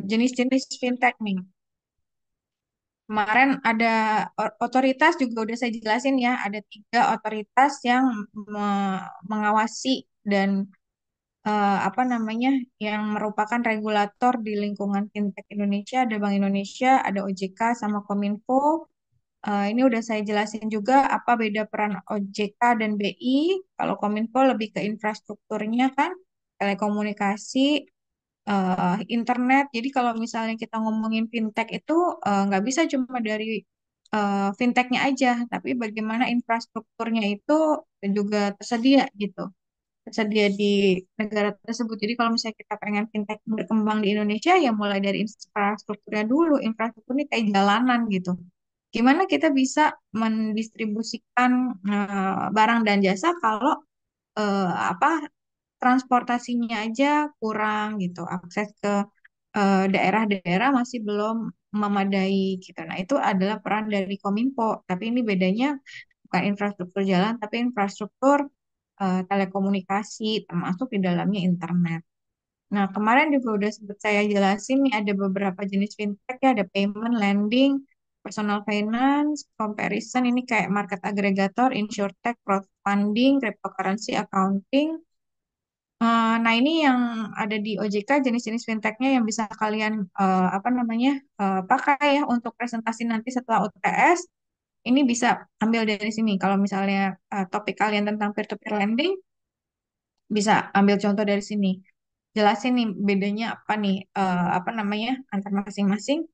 jenis-jenis fintech nih. Kemarin ada otoritas juga udah saya jelasin ya, ada tiga otoritas yang mengawasi dan apa namanya, yang merupakan regulator di lingkungan fintech Indonesia. Ada Bank Indonesia, ada OJK, sama Kominfo. Ini udah saya jelasin juga apa beda peran OJK dan BI. Kalau Kominfo lebih ke infrastrukturnya kan, telekomunikasi, internet. Jadi kalau misalnya kita ngomongin fintech itu nggak bisa cuma dari fintechnya aja, tapi bagaimana infrastrukturnya itu juga tersedia gitu, tersedia di negara tersebut. Jadi kalau misalnya kita pengen fintech berkembang di Indonesia, ya mulai dari infrastrukturnya dulu. Infrastruktur ini kayak jalanan gitu. Gimana kita bisa mendistribusikan barang dan jasa kalau apa transportasinya aja kurang gitu, akses ke daerah-daerah masih belum memadai gitu. Nah, itu adalah peran dari Kominfo. Tapi ini bedanya bukan infrastruktur jalan, tapi infrastruktur telekomunikasi, termasuk di dalamnya internet. Nah, kemarin juga udah sempat saya jelasin nih ada beberapa jenis fintech ya, ada payment, lending, personal finance, comparison, ini kayak market aggregator, insurtech, crowdfunding, cryptocurrency, accounting. Nah, ini yang ada di OJK, jenis-jenis fintechnya yang bisa kalian apa namanya pakai ya untuk presentasi nanti setelah UTS. Ini bisa ambil dari sini. Kalau misalnya topik kalian tentang peer-to-peer lending, bisa ambil contoh dari sini. Jelasin nih bedanya apa nih, apa namanya, antar masing-masing,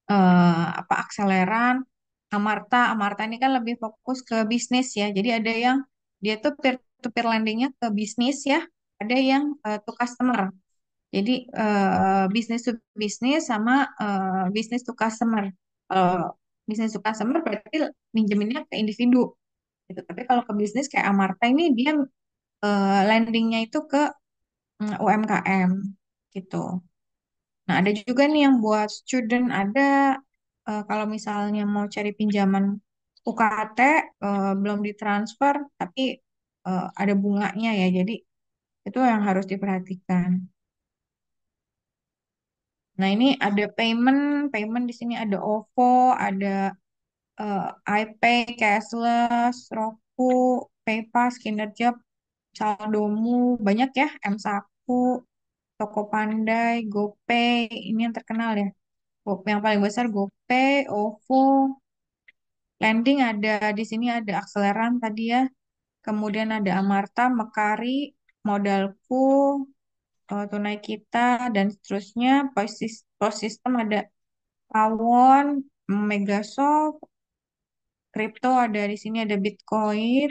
apa akseleran, Amarta. Amarta ini kan lebih fokus ke bisnis ya. Jadi ada yang dia tuh peer-to-peer lendingnya ke bisnis ya. Ada yang to customer. Jadi bisnis to bisnis sama bisnis to customer. Kalau bisnis to customer berarti minjeminnya ke individu gitu. Tapi kalau ke bisnis kayak Amarta ini dia lendingnya itu ke UMKM gitu. Nah, ada juga nih yang buat student, ada kalau misalnya mau cari pinjaman UKT belum ditransfer tapi ada bunganya ya. Jadi itu yang harus diperhatikan. Nah, ini ada payment, payment di sini ada OVO, ada eh, iPay, Cashless, Roku, PayPass, Kinerja, Saldomu, banyak ya, M-Saku, Tokopedia, GoPay, ini yang terkenal ya. Yang paling besar GoPay, OVO, Lending ada di sini, ada Akseleran tadi ya. Kemudian ada Amarta, Mekari, Modalku, Tunai Kita, dan seterusnya. Pos Sistem ada Pawon, Megasoft, Crypto ada di sini, ada Bitcoin,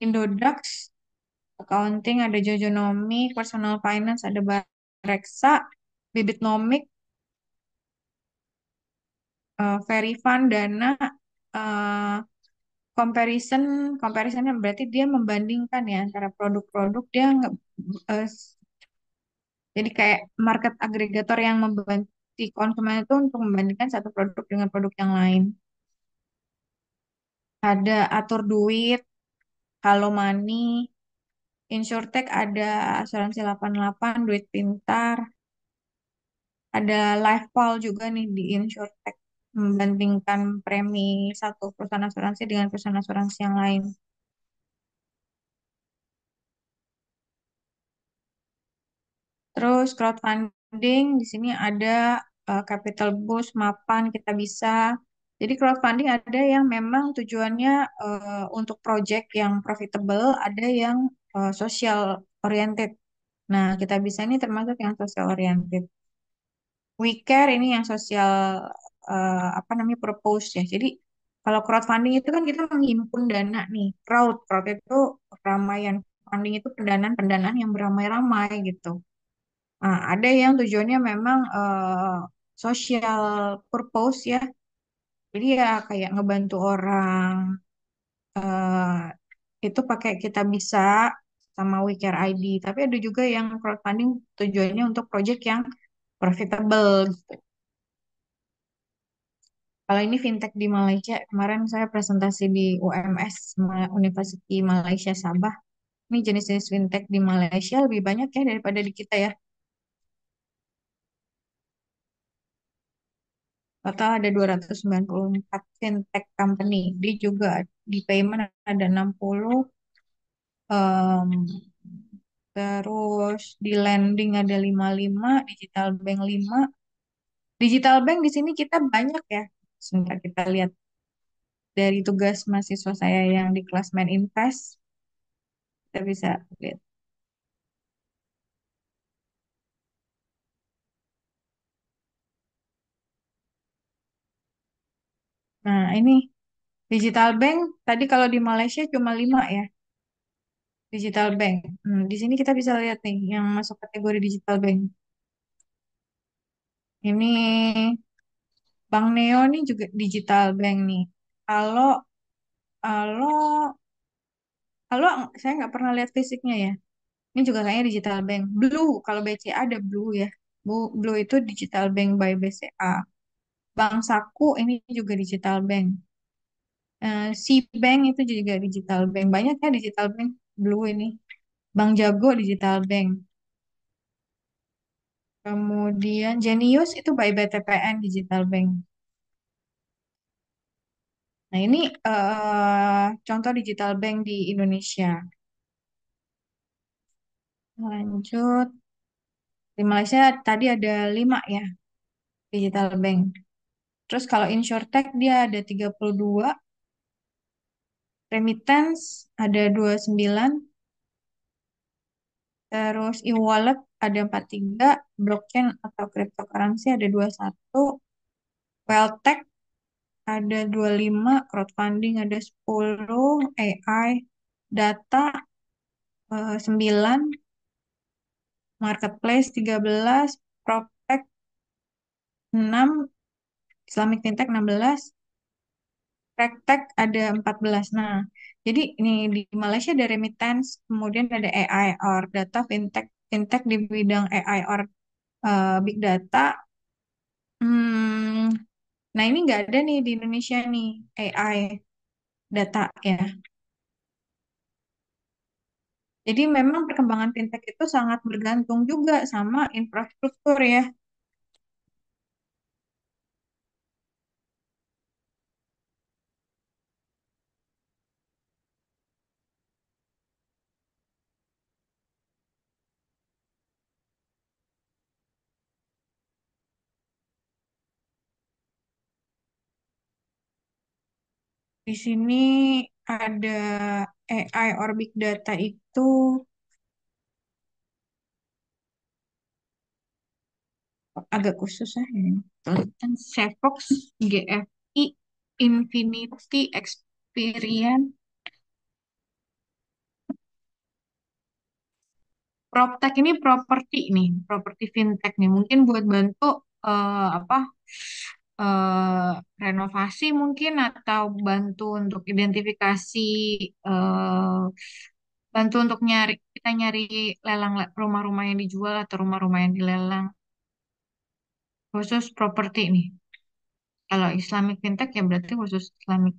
Indodax, Accounting ada Jojonomic, Personal Finance ada Bareksa, Bibitnomic, Verifund, Dana, eh, comparison, comparisonnya berarti dia membandingkan ya antara produk-produk, dia nggak, eh, jadi kayak market aggregator yang membantu si konsumen itu untuk membandingkan satu produk dengan produk yang lain. Ada Atur Duit, Halo Money, InsurTech ada asuransi 88, Duit Pintar, ada LifePal juga nih di InsurTech, membandingkan premi satu perusahaan asuransi dengan perusahaan asuransi yang lain. Terus crowdfunding di sini ada Capital Boost, Mapan, Kita Bisa. Jadi crowdfunding ada yang memang tujuannya untuk project yang profitable, ada yang social oriented. Nah, Kita Bisa ini termasuk yang social oriented. We Care ini yang sosial apa namanya, purpose ya. Jadi kalau crowdfunding itu kan kita menghimpun dana nih. Crowd itu keramaian. Funding itu pendanaan-pendanaan yang beramai-ramai gitu. Nah, ada yang tujuannya memang social purpose ya. Jadi ya kayak ngebantu orang, eh, itu pakai Kita Bisa sama We Care ID. Tapi ada juga yang crowdfunding tujuannya untuk project yang profitable gitu. Kalau ini fintech di Malaysia, kemarin saya presentasi di UMS, University Malaysia Sabah. Ini jenis-jenis fintech di Malaysia lebih banyak ya daripada di kita ya. Total ada 294 fintech company. Dia juga di payment ada 60, em, terus di lending ada 55, digital bank 5. Digital bank di sini kita banyak ya. Sebentar kita lihat dari tugas mahasiswa saya yang di kelas Main Invest, kita bisa lihat. Nah, ini digital bank tadi kalau di Malaysia cuma 5 ya, digital bank. Di sini kita bisa lihat nih yang masuk kategori digital bank. Ini Bank Neo nih juga digital bank nih. Kalau kalau kalau saya nggak pernah lihat fisiknya ya. Ini juga kayaknya digital bank. Blue, kalau BCA ada Blue ya. Blue itu digital bank by BCA. Bank Saku ini juga digital bank. Bank itu juga digital bank. Banyak ya digital bank. Blue ini. Bank Jago digital bank. Kemudian Genius itu by BTPN digital bank. Nah, ini contoh digital bank di Indonesia. Lanjut. Di Malaysia tadi ada 5 ya digital bank. Terus kalau InsurTech dia ada 32, Remittance ada 29, terus e-wallet ada 43, blockchain atau cryptocurrency ada 21, Welltech ada 25, crowdfunding ada 10, AI, data 9, marketplace 13, PropTech 6, Islamic Fintech 16, Praktek ada 14. Nah, jadi ini di Malaysia ada remittance, kemudian ada AI or data fintech, fintech di bidang AI or big data. Hmm, nah ini nggak ada nih di Indonesia nih AI data ya. Jadi memang perkembangan fintech itu sangat bergantung juga sama infrastruktur ya. Di sini ada AI or big data itu agak khusus ya ini. Tulisan Sevox, GFI, Infinity Experience, PropTech ini properti nih, properti fintech nih. Mungkin buat bantu apa eh, renovasi mungkin atau bantu untuk identifikasi eh, bantu untuk nyari kita nyari lelang rumah-rumah yang dijual atau rumah-rumah yang dilelang khusus properti nih. Kalau Islamic fintech ya berarti khusus Islamic.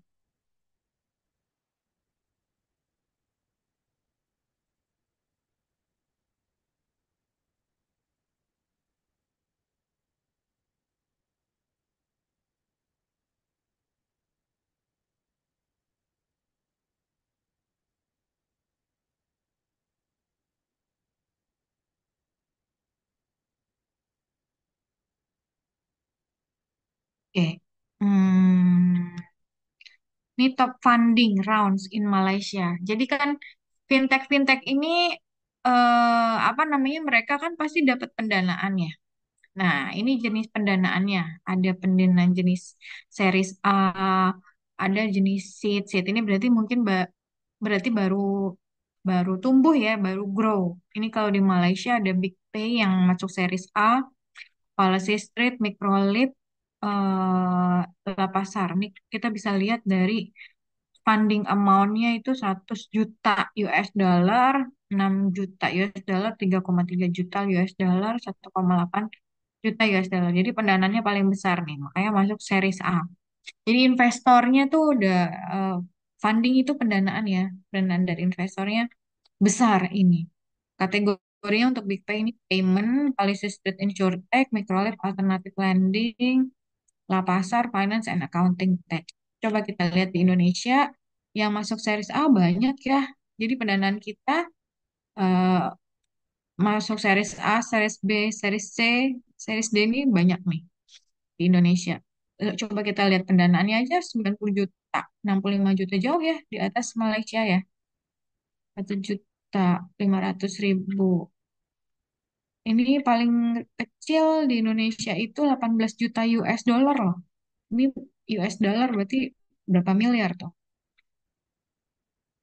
Oke. Hmm, ini top funding rounds in Malaysia. Jadi kan fintech-fintech ini apa namanya mereka kan pasti dapat pendanaan ya. Nah, ini jenis pendanaannya. Ada pendanaan jenis series A, ada jenis seed. Seed ini berarti mungkin berarti baru baru tumbuh ya, baru grow. Ini kalau di Malaysia ada Big Pay yang masuk series A, Policy Street, Microlip, Pasar. Ini kita bisa lihat dari funding amount-nya itu 100 juta US dollar, 6 juta US dollar, 3,3 juta US dollar, 1,8 juta US dollar. Jadi pendanaannya paling besar nih, makanya masuk series A. Jadi investornya tuh udah eh, funding itu pendanaan ya, pendanaan dari investornya besar ini. Kategorinya untuk Big Pay ini payment, policy street insurtech, microlab, alternative lending, Pasar Finance and Accounting Tech. Coba kita lihat di Indonesia yang masuk series A banyak ya. Jadi pendanaan kita eh, masuk series A, series B, series C, series D ini banyak nih di Indonesia. Coba kita lihat pendanaannya aja 90 juta, 65 juta jauh ya di atas Malaysia ya. 1,5 juta. Ini paling kecil di Indonesia itu 18 juta US dollar loh. Ini US dollar berarti berapa miliar tuh?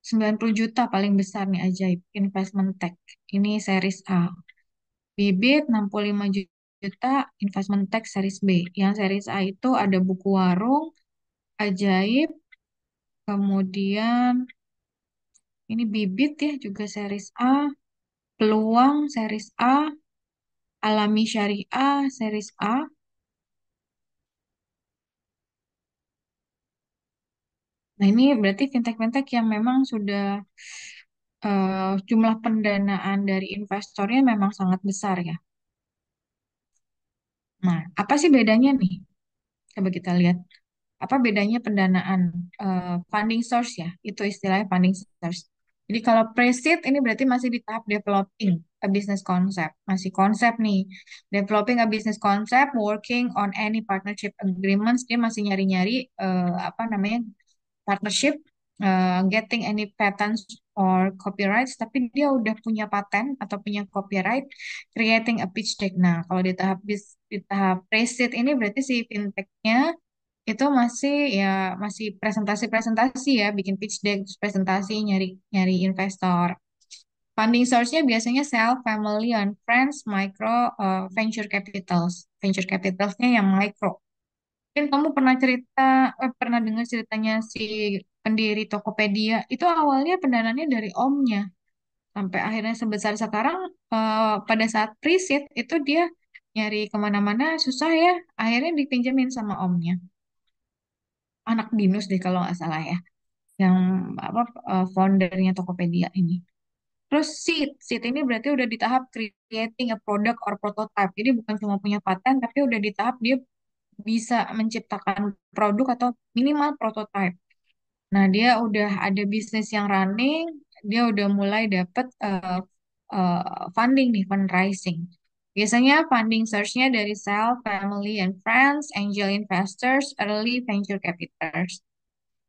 90 juta paling besar nih ajaib investment tech. Ini series A. Bibit 65 juta investment tech series B. Yang series A itu ada buku warung, ajaib, kemudian ini bibit ya juga series A, peluang series A, alami syariah series A. Nah, ini berarti fintech-fintech yang memang sudah jumlah pendanaan dari investornya memang sangat besar ya. Nah, apa sih bedanya nih? Coba kita lihat. Apa bedanya pendanaan funding source ya? Itu istilahnya funding source. Jadi kalau pre-seed ini berarti masih di tahap developing a business concept. Masih konsep nih. Developing a business concept, working on any partnership agreements. Dia masih nyari-nyari apa namanya partnership, getting any patents or copyrights, tapi dia udah punya paten atau punya copyright, creating a pitch deck. Nah, kalau di tahap pre-seed ini berarti si fintechnya itu masih ya masih presentasi-presentasi ya, bikin pitch deck, terus presentasi, nyari nyari investor. Funding source-nya biasanya self, family, and friends, micro, venture capitals. Venture capitalsnya yang micro. Mungkin kamu pernah dengar ceritanya si pendiri Tokopedia. Itu awalnya pendanaannya dari omnya. Sampai akhirnya sebesar sekarang, pada saat pre-seed itu dia nyari kemana-mana susah ya. Akhirnya dipinjemin sama omnya. Anak binus deh kalau nggak salah ya. Yang apa foundernya Tokopedia ini. Terus seed ini berarti udah di tahap creating a product or prototype. Jadi bukan cuma punya paten, tapi udah di tahap dia bisa menciptakan produk atau minimal prototype. Nah, dia udah ada bisnis yang running, dia udah mulai dapat funding nih, fundraising. Biasanya funding source-nya dari self, family, and friends, angel investors, early venture capitals.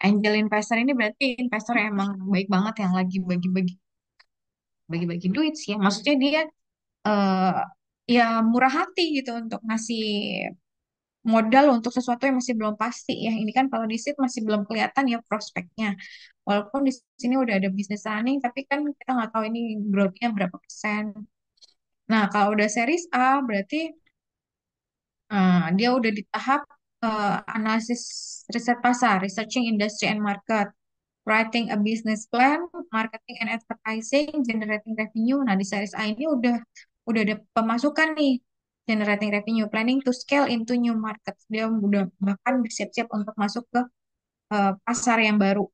Angel investor ini berarti investor yang emang baik banget yang lagi bagi-bagi duit sih ya. Maksudnya dia eh ya murah hati gitu untuk ngasih modal untuk sesuatu yang masih belum pasti ya. Ini kan kalau di seed masih belum kelihatan ya prospeknya. Walaupun di sini udah ada bisnis running, tapi kan kita nggak tahu ini growth-nya berapa persen. Nah, kalau udah series A, berarti dia udah di tahap analisis riset pasar, researching industry and market, writing a business plan, marketing and advertising, generating revenue. Nah, di series A ini udah ada pemasukan nih, generating revenue, planning to scale into new market. Dia udah bahkan bersiap-siap untuk masuk ke pasar yang baru.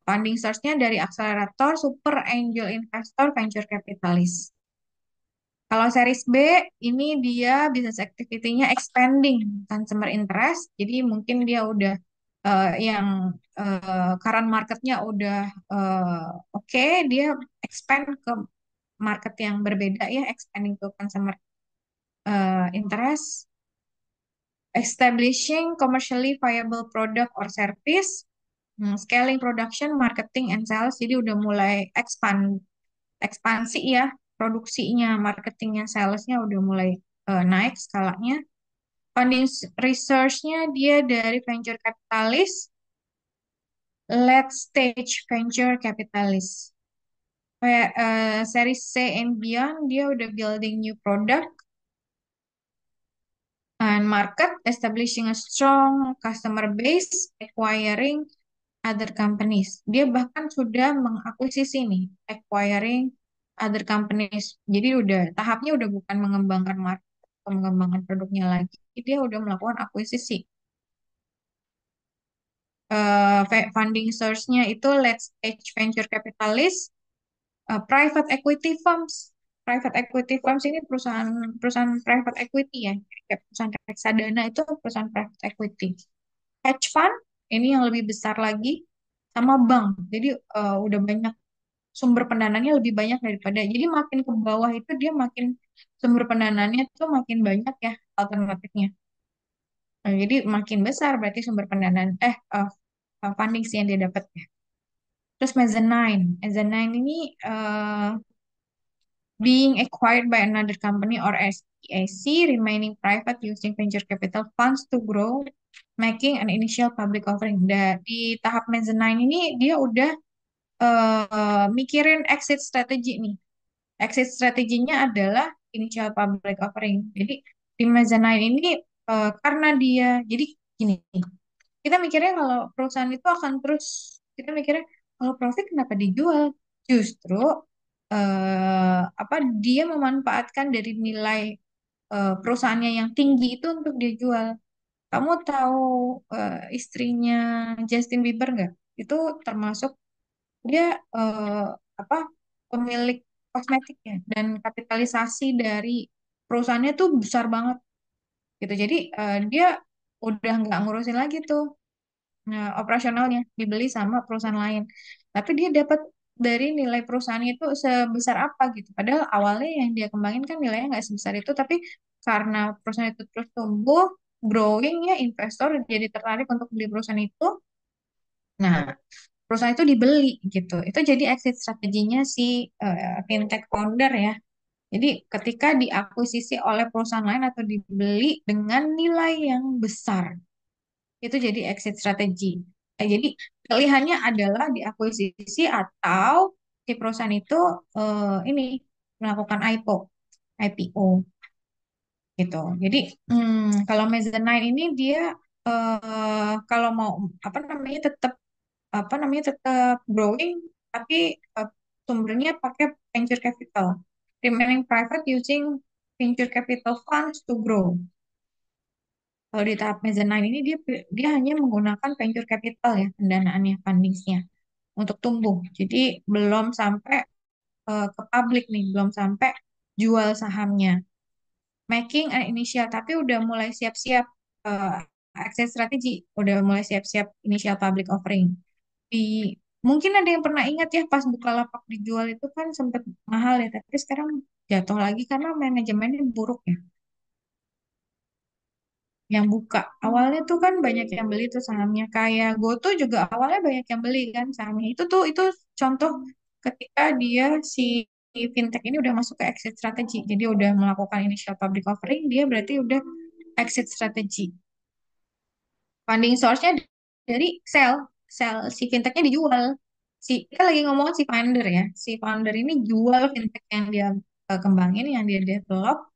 Funding source-nya dari akselerator, super angel investor, venture capitalist. Kalau series B, ini dia business activity-nya expanding consumer interest. Jadi mungkin dia udah yang current marketnya udah oke, dia expand ke market yang berbeda ya, expanding to consumer interest, establishing commercially viable product or service, scaling production, marketing, and sales. Jadi udah mulai ekspansi ya, produksinya, marketingnya, salesnya udah mulai naik skalanya. Funding research-nya dia dari venture capitalist, late stage venture capitalist. Kayak series C and beyond, dia udah building new product and market, establishing a strong customer base, acquiring other companies. Dia bahkan sudah mengakuisisi nih, acquiring other companies. Jadi udah tahapnya udah bukan mengembangkan market atau mengembangkan produknya lagi. Dia udah melakukan akuisisi. Funding source-nya itu late stage venture capitalist, private equity firms. private equity firms ini perusahaan perusahaan private equity ya. Kayak perusahaan reksadana itu perusahaan private equity. Hedge fund ini yang lebih besar lagi sama bank. Jadi udah banyak sumber pendananya lebih banyak daripada. Jadi makin ke bawah itu dia makin sumber pendananya itu makin banyak ya alternatifnya. Jadi makin besar berarti sumber pendanaan funding sih yang dia dapat ya. Terus mezzanine. Mezzanine ini being acquired by another company or SPAC remaining private using venture capital funds to grow making an initial public offering. Di tahap mezzanine ini dia udah mikirin exit strategy nih. Exit strateginya adalah initial public offering. Jadi di mezzanine ini karena dia jadi gini, kita mikirnya kalau perusahaan itu akan terus kita mikirnya kalau profit kenapa dijual? Justru apa dia memanfaatkan dari nilai perusahaannya yang tinggi itu untuk dia jual. Kamu tahu istrinya Justin Bieber nggak? Itu termasuk dia apa pemilik kosmetik ya dan kapitalisasi dari perusahaannya tuh besar banget gitu. Jadi dia udah nggak ngurusin lagi tuh operasionalnya dibeli sama perusahaan lain. Tapi dia dapat dari nilai perusahaan itu sebesar apa gitu. Padahal awalnya yang dia kembangin kan nilainya nggak sebesar itu, tapi karena perusahaan itu terus tumbuh, growing ya, investor jadi tertarik untuk beli perusahaan itu. Nah, perusahaan itu dibeli gitu. Itu jadi exit strateginya si fintech founder ya. Jadi ketika diakuisisi oleh perusahaan lain atau dibeli dengan nilai yang besar, itu jadi exit strategi. Jadi pilihannya adalah diakuisisi atau si perusahaan itu ini melakukan IPO gitu. Jadi kalau mezzanine ini dia kalau mau apa namanya tetap growing tapi eh, sumbernya pakai venture capital. Remaining private using venture capital funds to grow. Kalau di tahap mezzanine ini dia dia hanya menggunakan venture capital ya pendanaannya, fundingsnya untuk tumbuh. Jadi belum sampai ke publik nih, belum sampai jual sahamnya. Making an initial, tapi udah mulai siap-siap uh, exit strategi, udah mulai siap-siap initial public offering. Di mungkin ada yang pernah ingat ya pas Bukalapak dijual itu kan sempat mahal ya, tapi sekarang jatuh lagi karena manajemennya buruk ya. Yang buka. Awalnya tuh kan banyak yang beli tuh sahamnya kayak GoTo juga awalnya banyak yang beli kan sahamnya. Itu contoh ketika dia si fintech ini udah masuk ke exit strategi. Jadi udah melakukan initial public offering, dia berarti udah exit strategi. Funding source-nya dari sell si fintechnya dijual. Kita lagi ngomong si founder ya. Si founder ini jual fintech yang dia kembangin, yang dia develop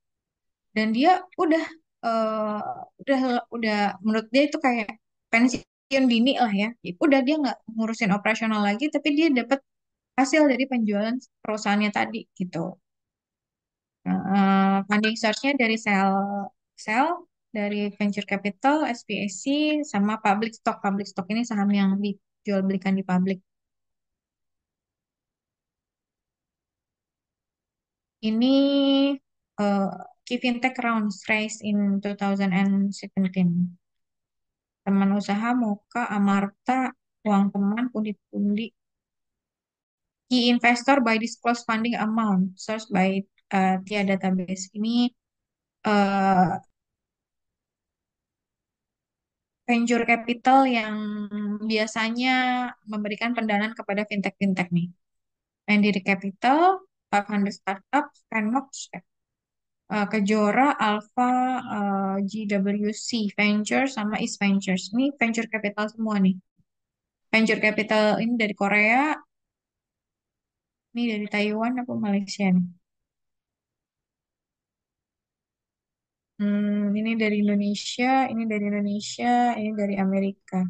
dan dia udah eh, udah udah menurut dia itu kayak pensiun dini lah ya. Udah dia nggak ngurusin operasional lagi tapi dia dapat hasil dari penjualan perusahaannya tadi gitu. Funding source-nya dari sell dari venture capital, SPAC sama public stock. Public stock ini saham yang dijual belikan di publik. Ini uh, Key Fintech rounds raised in 2017. Teman usaha Moka, Amarta, uang teman, pundi-pundi. Key investor by disclosed funding amount sourced by Tia Database. Ini uh, venture capital yang biasanya memberikan pendanaan kepada fintech-fintech nih. Mandiri Capital, 500 Startup, Sandbox, Kejora, Alpha, GWC Ventures, sama East Ventures. Ini venture capital semua nih. Venture capital ini dari Korea, ini dari Taiwan apa Malaysia nih? Ini dari Indonesia, ini dari Indonesia, ini dari Amerika.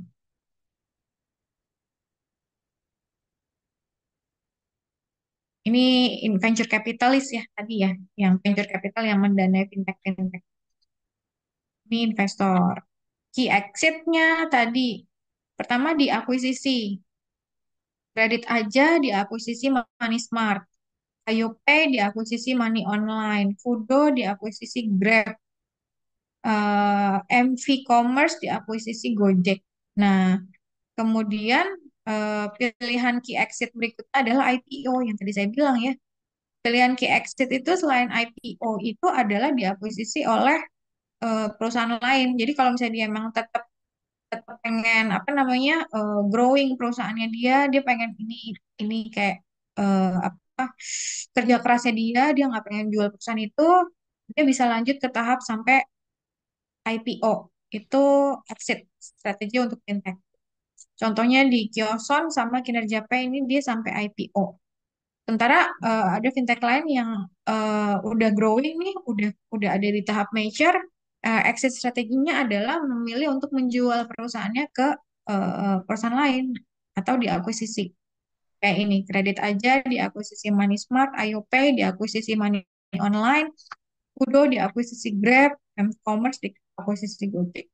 Ini venture capitalist ya tadi ya, yang venture capital yang mendanai fintech-fintech. Ini investor. Key exit-nya tadi, pertama diakuisisi. Kredit aja diakuisisi Money Smart. IOPay diakuisisi Money Online, Kudo diakuisisi Grab, MV Commerce diakuisisi Gojek. Nah, kemudian pilihan key exit berikutnya adalah IPO yang tadi saya bilang ya. Pilihan key exit itu selain IPO itu adalah diakuisisi oleh perusahaan lain. Jadi kalau misalnya dia memang tetap tetap pengen apa namanya growing perusahaannya dia pengen ini kayak apa kerja kerasnya dia nggak pengen jual perusahaan itu, dia bisa lanjut ke tahap sampai IPO. Itu exit strategi untuk fintech. Contohnya di Kioson sama Kinerja Pay ini dia sampai IPO. Sementara ada fintech lain yang udah growing nih, udah ada di tahap mature. Exit strateginya adalah memilih untuk menjual perusahaannya ke perusahaan lain atau diakuisisi. Kayak ini, kredit aja diakuisisi Money Smart, IOPay diakuisisi Money Online, Kudo diakuisisi Grab, M-Commerce diakuisisi Gojek.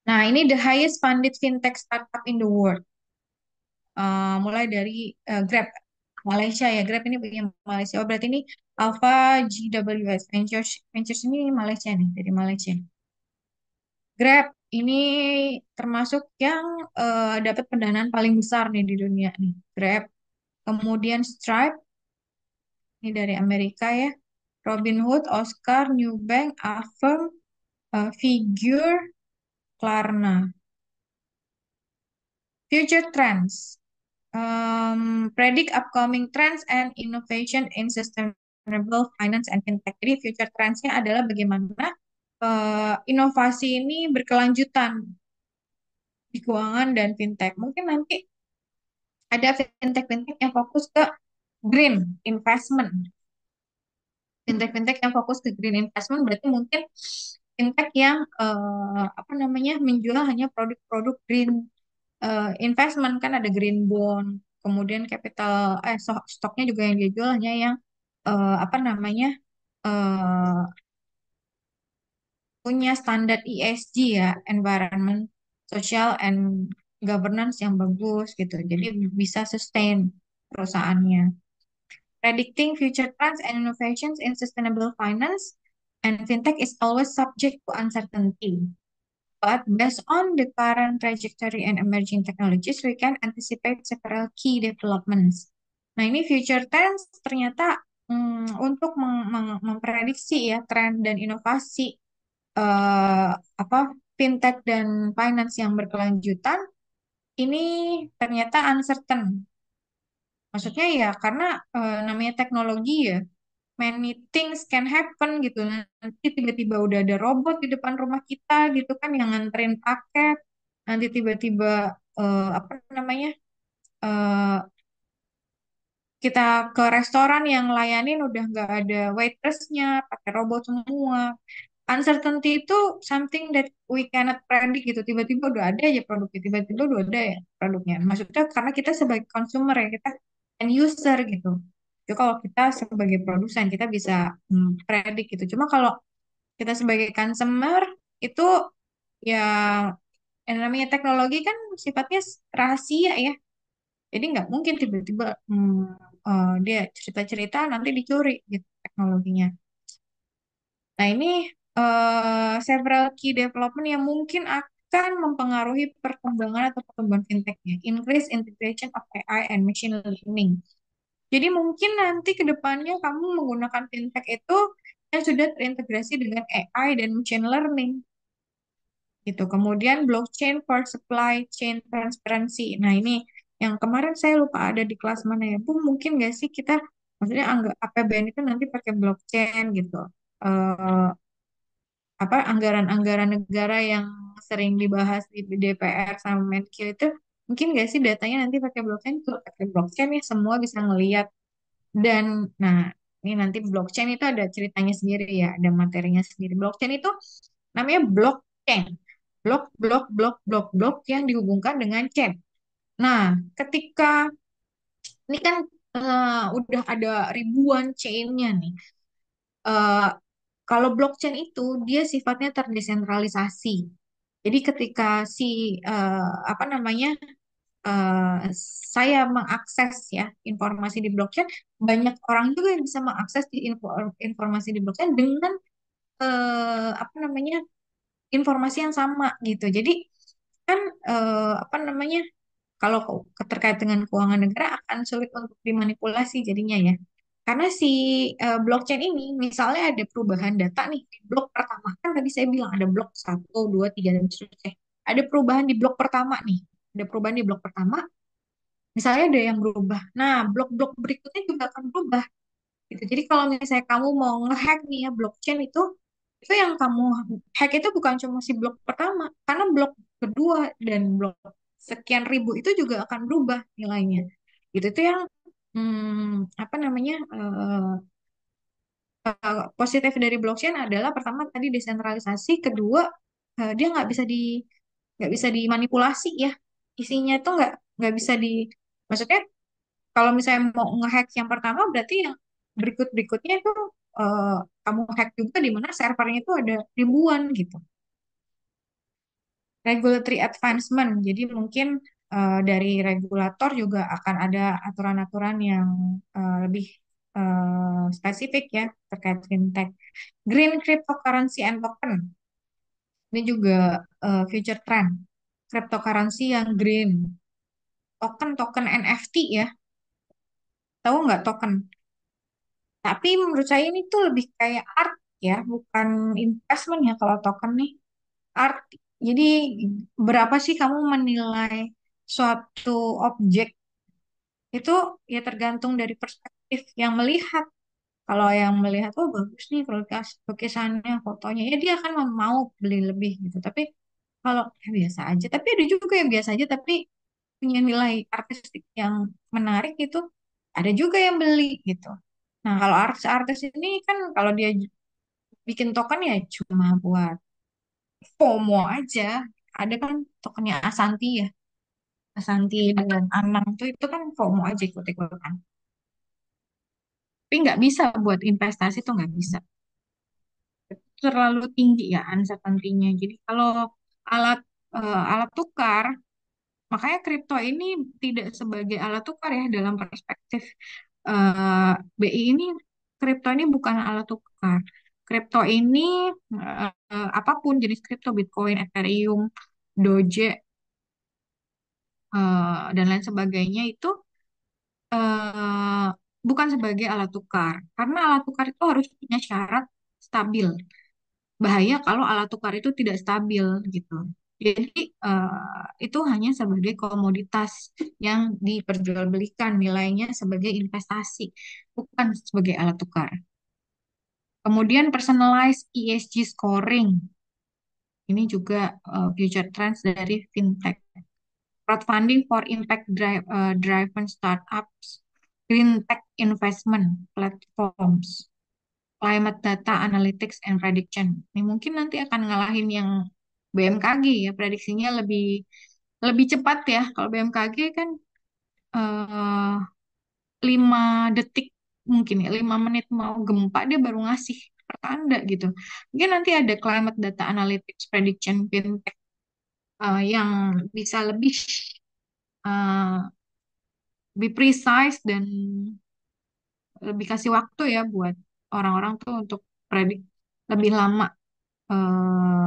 Nah, ini the highest funded fintech startup in the world. Mulai dari Grab Malaysia ya, Grab ini punya Malaysia. Oh, berarti ini Alpha GWS Ventures, Ventures ini Malaysia nih, dari Malaysia. Grab ini termasuk yang dapat pendanaan paling besar nih di dunia nih. Grab, kemudian Stripe ini dari Amerika ya. Robinhood, Oscar, Newbank, Affirm, Figure, Klarna. Future Trends. Predict upcoming trends and innovation in sustainable finance and fintech. Jadi future trends-nya adalah bagaimana inovasi ini berkelanjutan di keuangan dan fintech. Mungkin nanti ada fintech-fintech yang fokus ke green investment. Fintech-fintech yang fokus ke green investment berarti mungkin fintech yang apa namanya menjual hanya produk-produk green investment, kan ada green bond, kemudian capital stoknya juga yang dia jual hanya yang apa namanya eh, punya standar ESG ya, environment, social and governance yang bagus gitu. Jadi bisa sustain perusahaannya. Predicting future trends and innovations in sustainable finance and fintech is always subject to uncertainty. But based on the current trajectory and emerging technologies, we can anticipate several key developments. Nah, ini future trends ternyata untuk memprediksi ya tren dan inovasi apa fintech dan finance yang berkelanjutan ini ternyata uncertain. Maksudnya ya karena namanya teknologi ya, many things can happen gitu. Nanti tiba-tiba udah ada robot di depan rumah kita gitu kan yang nganterin paket. Nanti tiba-tiba apa namanya eh, kita ke restoran yang layanin udah nggak ada waitressnya, pakai robot semua. Uncertainty itu something that we cannot predict gitu. Tiba-tiba udah ada aja produknya, tiba-tiba udah ada ya produknya. Maksudnya karena kita sebagai consumer ya, kita end user gitu. Itu kalau kita sebagai produsen kita bisa predik gitu. Cuma kalau kita sebagai consumer itu ya yang namanya teknologi kan sifatnya rahasia ya. Jadi nggak mungkin tiba-tiba dia cerita-cerita nanti dicuri gitu teknologinya. Nah, ini several key development yang mungkin akan mempengaruhi perkembangan atau pertumbuhan fintechnya. Increase integration of AI and machine learning. Jadi mungkin nanti ke depannya kamu menggunakan fintech itu yang sudah terintegrasi dengan AI dan machine learning gitu. Kemudian blockchain for supply chain transparency. Nah, ini yang kemarin saya lupa ada di kelas mana ya, Bu. Mungkin nggak sih kita maksudnya anggap APBN itu nanti pakai blockchain gitu. Eh, apa anggaran-anggaran negara yang sering dibahas di DPR sama Menkyu itu mungkin nggak sih datanya nanti pakai blockchain, kalau pakai blockchain ya semua bisa ngelihat dan nah ini nanti blockchain itu ada ceritanya sendiri ya, ada materinya sendiri. Blockchain itu namanya blockchain, blok yang dihubungkan dengan chain. Nah, ketika ini kan udah ada ribuan chainnya nih. Eh, Kalau blockchain itu dia sifatnya terdesentralisasi. Jadi ketika si apa namanya eh, saya mengakses ya informasi di blockchain, banyak orang juga yang bisa mengakses informasi di blockchain dengan apa namanya informasi yang sama gitu. Jadi kan apa namanya kalau terkait dengan keuangan negara akan sulit untuk dimanipulasi jadinya ya. Karena si blockchain ini misalnya ada perubahan data nih di blok pertama. Kan tadi saya bilang ada blok satu 2 3 dan seterusnya. Ada perubahan di blok pertama nih. Ada perubahan di blok pertama, misalnya ada yang berubah. Nah, blok-blok berikutnya juga akan berubah gitu. Jadi kalau misalnya kamu mau ngehack nih ya blockchain itu yang kamu hack itu bukan cuma si blok pertama, karena blok kedua dan blok sekian ribu itu juga akan berubah nilainya. Gitu itu yang apa namanya positif dari blockchain adalah pertama tadi desentralisasi, kedua dia nggak bisa dimanipulasi ya, isinya tuh nggak bisa maksudnya kalau misalnya mau ngehack yang pertama, berarti yang berikut-berikutnya itu eh, kamu hack juga di mana servernya itu ada ribuan gitu. Regulatory advancement, jadi mungkin dari regulator juga akan ada aturan-aturan yang lebih spesifik ya terkait fintech. Green cryptocurrency and token, ini juga future trend. Cryptocurrency yang green, token NFT ya, tahu nggak token? Tapi menurut saya ini tuh lebih kayak art ya, bukan investment ya kalau token nih. Art. Jadi berapa sih kamu menilai suatu objek itu ya tergantung dari perspektif yang melihat. Kalau yang melihat, oh bagus nih lukisannya, fotonya, ya dia akan mau beli lebih gitu. Tapi kalau ya biasa aja, tapi ada juga yang biasa aja, tapi punya nilai artistik yang menarik itu, ada juga yang beli gitu. Nah, kalau artis-artis ini kan kalau dia bikin token ya cuma buat FOMO aja. Ada kan tokennya Asanti ya. Asanti dengan Anang tuh itu kan FOMO aja ikut-ikutan. Tapi nggak bisa buat investasi tuh nggak bisa. Terlalu tinggi ya uncertainty-nya. Jadi kalau alat alat tukar, makanya kripto ini tidak sebagai alat tukar ya dalam perspektif BI ini, kripto ini bukan alat tukar. Kripto ini apapun jenis kripto, Bitcoin, Ethereum, Doge, dan lain sebagainya itu eh, bukan sebagai alat tukar. Karena alat tukar itu harus punya syarat stabil. Bahaya kalau alat tukar itu tidak stabil gitu. Jadi itu hanya sebagai komoditas yang diperjualbelikan nilainya sebagai investasi, bukan sebagai alat tukar. Kemudian personalized ESG scoring, ini juga future trends dari fintech. Crowdfunding for impact driven startups, green tech investment platforms, climate data analytics and prediction. Ini mungkin nanti akan ngalahin yang BMKG ya, prediksinya lebih lebih cepat ya. Kalau BMKG kan eh, 5 detik mungkin ya, 5 menit mau gempa dia baru ngasih pertanda gitu. Mungkin nanti ada climate data analytics prediction fintech yang bisa eh, lebih precise dan lebih kasih waktu ya buat orang-orang tuh untuk predik lebih lama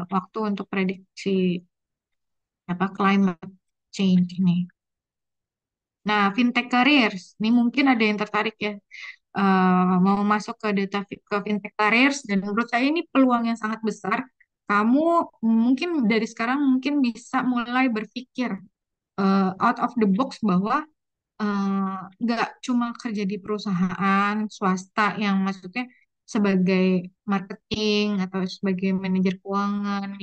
waktu untuk prediksi apa climate change ini. Nah, fintech careers ini mungkin ada yang tertarik ya mau masuk ke ke fintech careers dan menurut saya ini peluang yang sangat besar. Kamu mungkin dari sekarang mungkin bisa mulai berpikir out of the box bahwa nggak cuma kerja di perusahaan swasta yang maksudnya sebagai marketing atau sebagai manajer keuangan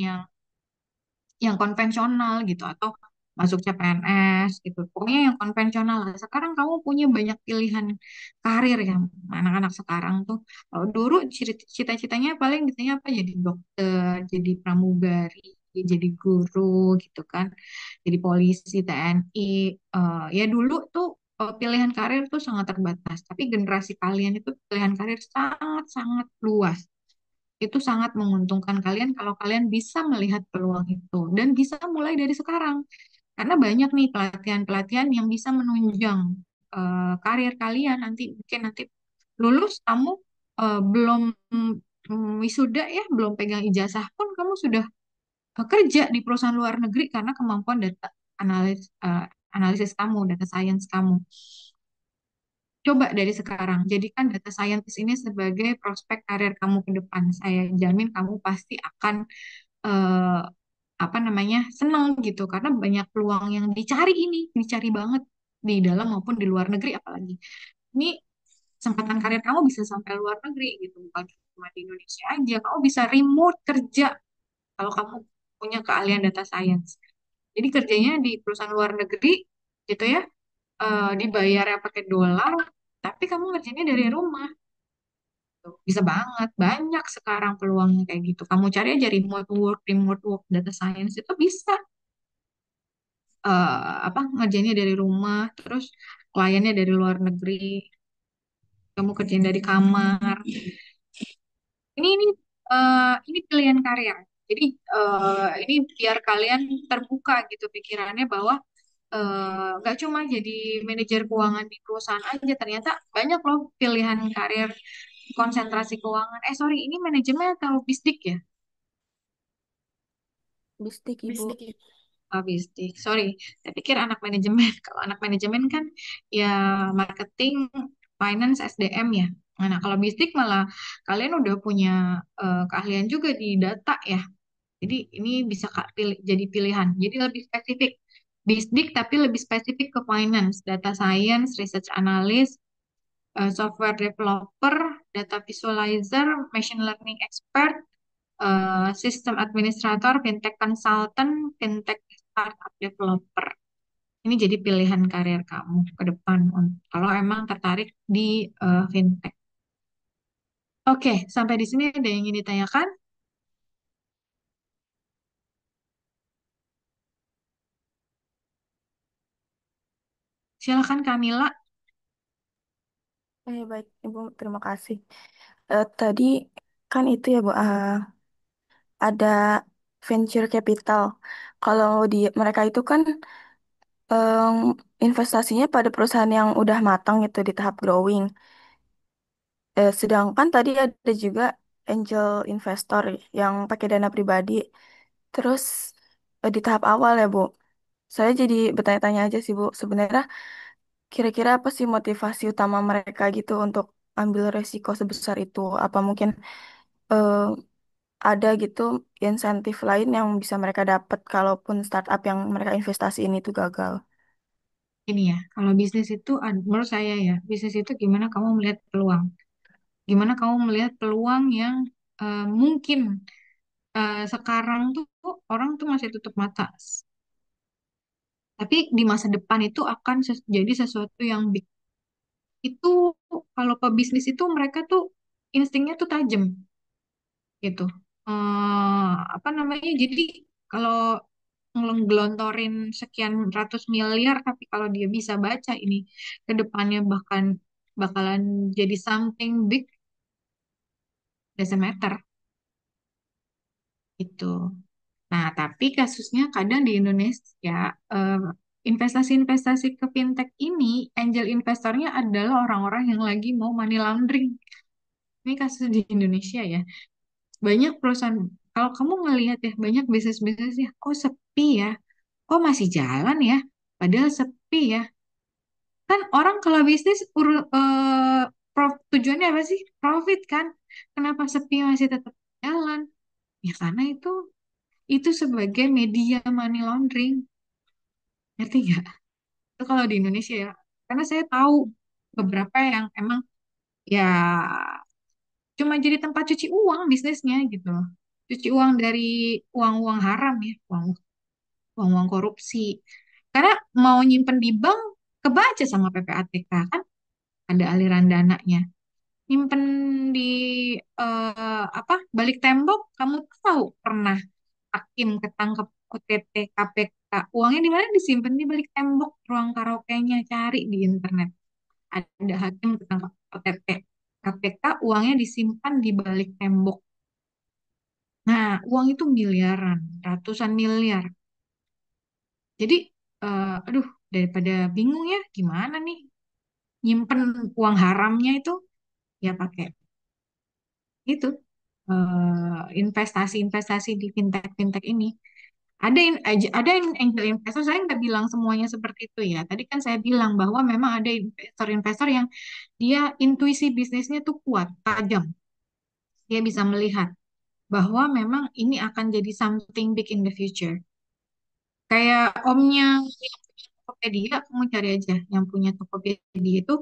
yang konvensional gitu atau masuk CPNS gitu. Pokoknya yang konvensional lah. Sekarang kamu punya banyak pilihan karir ya anak-anak sekarang tuh. Kalau dulu cita-citanya paling ditanya apa jadi dokter, jadi pramugari, jadi guru gitu kan. Jadi polisi, TNI. Ya dulu tuh pilihan karir tuh sangat terbatas. Tapi generasi kalian itu pilihan karir sangat-sangat luas. Itu sangat menguntungkan kalian kalau kalian bisa melihat peluang itu dan bisa mulai dari sekarang. Karena banyak nih pelatihan-pelatihan yang bisa menunjang karir kalian nanti. Mungkin nanti lulus kamu belum wisuda ya, belum pegang ijazah pun kamu sudah kerja di perusahaan luar negeri karena kemampuan data analisis kamu, data science kamu. Coba dari sekarang, jadikan data scientist ini sebagai prospek karir kamu ke depan. Saya jamin kamu pasti akan eh, apa namanya senang gitu karena banyak peluang yang dicari ini, dicari banget di dalam maupun di luar negeri apalagi. Ini kesempatan karir kamu bisa sampai luar negeri gitu, bukan cuma di Indonesia aja. Kamu bisa remote kerja kalau kamu punya keahlian data science. Jadi kerjanya di perusahaan luar negeri gitu ya, dibayarnya pakai dolar, tapi kamu ngerjainnya dari rumah. Tuh. Bisa banget, banyak sekarang peluangnya kayak gitu. Kamu cari aja remote work data science itu bisa apa ngerjainnya dari rumah, terus kliennya dari luar negeri, kamu kerjain dari kamar. Ini pilihan karir. Jadi ini biar kalian terbuka gitu pikirannya bahwa nggak cuma jadi manajer keuangan di perusahaan aja, ternyata banyak loh pilihan karir konsentrasi keuangan. Sorry, ini manajemen atau bisdik ya? Bistik Ibu. Oh, bisdik. Sorry, saya pikir anak manajemen. Kalau anak manajemen kan ya marketing, finance, SDM ya. Nah, kalau bisdik malah kalian udah punya keahlian juga di data ya. Jadi ini bisa jadi pilihan. Jadi lebih spesifik. Bisdik tapi lebih spesifik ke finance, data science, research analyst, software developer, data visualizer, machine learning expert, sistem administrator, fintech consultant, fintech startup developer. Ini jadi pilihan karir kamu ke depan kalau emang tertarik di fintech. Oke, sampai di sini ada yang ingin ditanyakan? Silakan Kamila. Baik Ibu, terima kasih. Tadi kan itu ya Bu, ada venture capital. Kalau di mereka itu kan em, investasinya pada perusahaan yang udah matang itu di tahap growing. Sedangkan tadi ada juga angel investor yang pakai dana pribadi. Terus di tahap awal ya Bu, saya jadi bertanya-tanya aja sih Bu, sebenarnya kira-kira apa sih motivasi utama mereka gitu untuk ambil resiko sebesar itu? Apa mungkin eh, ada gitu insentif lain yang bisa mereka dapat kalaupun startup yang mereka investasi ini tuh gagal? Ini ya, kalau bisnis itu, menurut saya ya, bisnis itu gimana kamu melihat peluang. Gimana kamu melihat peluang yang mungkin sekarang tuh orang tuh masih tutup mata. Tapi di masa depan itu akan jadi sesuatu yang big. Itu kalau pebisnis itu mereka tuh instingnya tuh tajam gitu. Apa namanya? Jadi kalau ngelontorin sekian ratus miliar, tapi kalau dia bisa baca ini ke depannya bahkan bakalan jadi something big, doesn't matter itu. Nah, tapi kasusnya kadang di Indonesia eh, investasi-investasi ke fintech ini, angel investornya adalah orang-orang yang lagi mau money laundering. Ini kasus di Indonesia ya. Banyak perusahaan, kalau kamu ngelihat ya, banyak bisnis-bisnis ya, kok sepi ya, kok masih jalan ya, padahal sepi ya. Kan orang kalau bisnis tujuannya apa sih? Profit kan. Kenapa sepi masih tetap jalan? Ya karena itu sebagai media money laundering. Ngerti nggak? Itu kalau di Indonesia ya. Karena saya tahu beberapa yang emang ya cuma jadi tempat cuci uang bisnisnya gitu loh. Cuci uang dari uang-uang haram ya, uang-uang korupsi. Karena mau nyimpen di bank kebaca sama PPATK kan ada aliran dananya. Nyimpen di apa balik tembok, kamu tahu pernah hakim ketangkep OTT KPK, uangnya di mana disimpan di balik tembok ruang karaoke-nya, cari di internet. Ada hakim ketangkep OTT KPK, uangnya disimpan di balik tembok. Nah, uang itu miliaran, ratusan miliar. Jadi aduh, daripada bingung ya gimana nih nyimpen uang haramnya itu, ya pakai itu investasi-investasi di fintech-fintech ini. Angel investor, saya nggak bilang semuanya seperti itu ya. Tadi kan saya bilang bahwa memang ada investor-investor yang dia intuisi bisnisnya tuh kuat, tajam. Dia bisa melihat bahwa memang ini akan jadi something big in the future. Kayak omnya yang punya Tokopedia, kamu cari aja yang punya Tokopedia itu.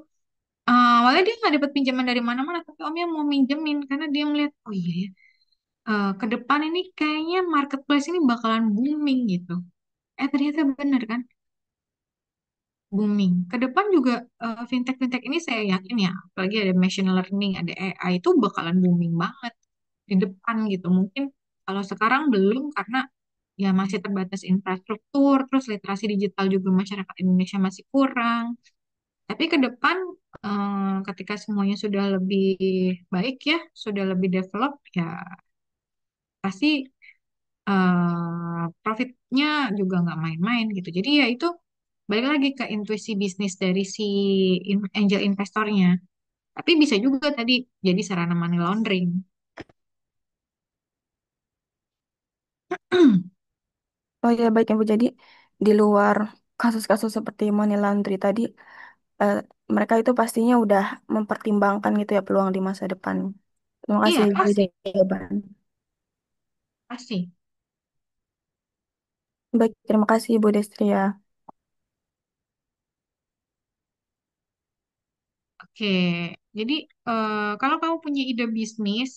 Awalnya dia nggak dapat pinjaman dari mana-mana, tapi omnya mau minjemin karena dia melihat, oh iya ya, ke depan ini kayaknya marketplace ini bakalan booming gitu. Ternyata bener kan, booming. Ke depan juga fintech-fintech ini saya yakin ya, apalagi ada machine learning, ada AI itu bakalan booming banget di depan gitu. Mungkin kalau sekarang belum karena ya masih terbatas infrastruktur, terus literasi digital juga masyarakat Indonesia masih kurang. Tapi ke depan ketika semuanya sudah lebih baik ya, sudah lebih develop ya pasti profitnya juga nggak main-main gitu. Jadi ya itu balik lagi ke intuisi bisnis dari si angel investornya. Tapi bisa juga tadi jadi sarana money laundering. Oh ya baik Ibu, jadi di luar kasus-kasus seperti money laundry tadi, eh, mereka itu pastinya udah mempertimbangkan gitu ya peluang di masa depan. Terima kasih Iya, Ibu pasti, jawaban. pasti. Baik, terima kasih Ibu Destria. Oke, jadi kalau kamu punya ide bisnis,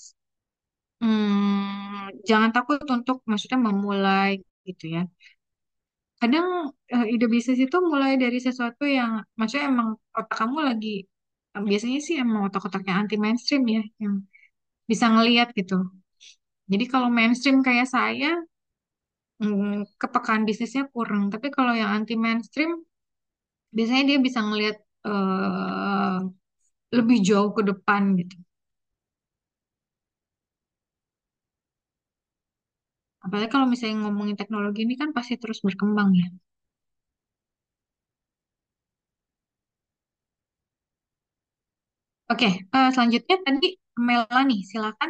jangan takut untuk maksudnya memulai gitu ya. Kadang ide bisnis itu mulai dari sesuatu yang maksudnya emang otak kamu lagi biasanya sih emang otak-otaknya anti mainstream ya yang bisa ngelihat gitu. Jadi kalau mainstream kayak saya kepekaan bisnisnya kurang. Tapi kalau yang anti mainstream biasanya dia bisa ngelihat eh, lebih jauh ke depan gitu. Apalagi kalau misalnya ngomongin teknologi ini kan pasti terus berkembang ya. Oke, selanjutnya tadi Melani, silakan.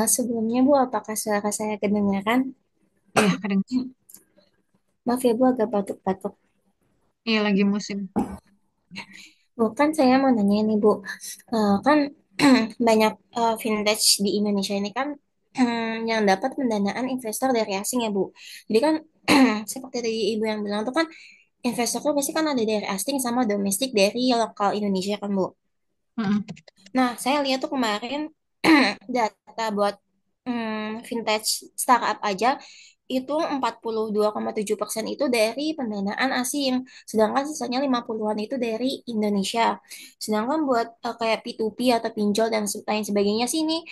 Sebelumnya Bu, apakah suara saya kedengaran? Iya, kadang. Maaf ya Bu, agak batuk-batuk. Iya, lagi musim. Bu, kan saya mau nanya nih Bu, kan banyak vintage di Indonesia ini kan yang dapat pendanaan investor dari asing ya Bu. Jadi kan seperti tadi Ibu yang bilang tuh kan investor tuh pasti kan ada dari asing sama domestik dari lokal Indonesia kan Bu. Mm-mm. Nah, saya lihat tuh kemarin data buat vintage startup aja itu 42,7% itu dari pendanaan asing, sedangkan sisanya 50-an itu dari Indonesia. Sedangkan buat kayak P2P atau pinjol dan lain sebagainya sih ini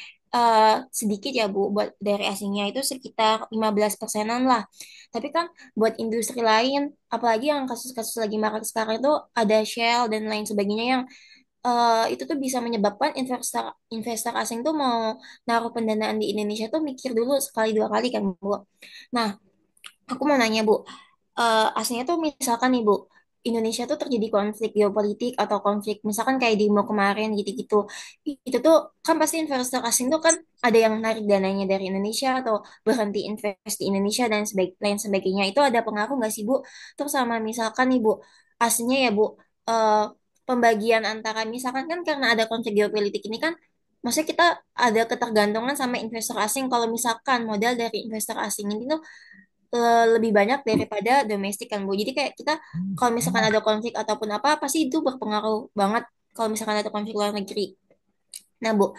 sedikit ya Bu, buat dari asingnya itu sekitar 15%-an lah. Tapi kan buat industri lain, apalagi yang kasus-kasus lagi marak sekarang itu ada Shell dan lain sebagainya yang itu tuh bisa menyebabkan investor investor asing tuh mau naruh pendanaan di Indonesia tuh mikir dulu sekali dua kali kan Bu. Nah, aku mau nanya Bu, aslinya tuh misalkan nih Bu, Indonesia tuh terjadi konflik geopolitik atau konflik misalkan kayak demo kemarin gitu-gitu. Itu tuh kan pasti investor asing tuh kan ada yang narik dananya dari Indonesia atau berhenti invest di Indonesia dan lain sebagainya. Itu ada pengaruh nggak sih Bu? Terus sama misalkan nih Bu, aslinya ya Bu, eh, pembagian antara misalkan kan karena ada konflik geopolitik ini kan maksudnya kita ada ketergantungan sama investor asing kalau misalkan modal dari investor asing ini tuh lebih banyak daripada domestik kan Bu. Jadi kayak kita kalau misalkan ada konflik ataupun apa pasti itu berpengaruh banget kalau misalkan ada konflik luar negeri. Nah Bu,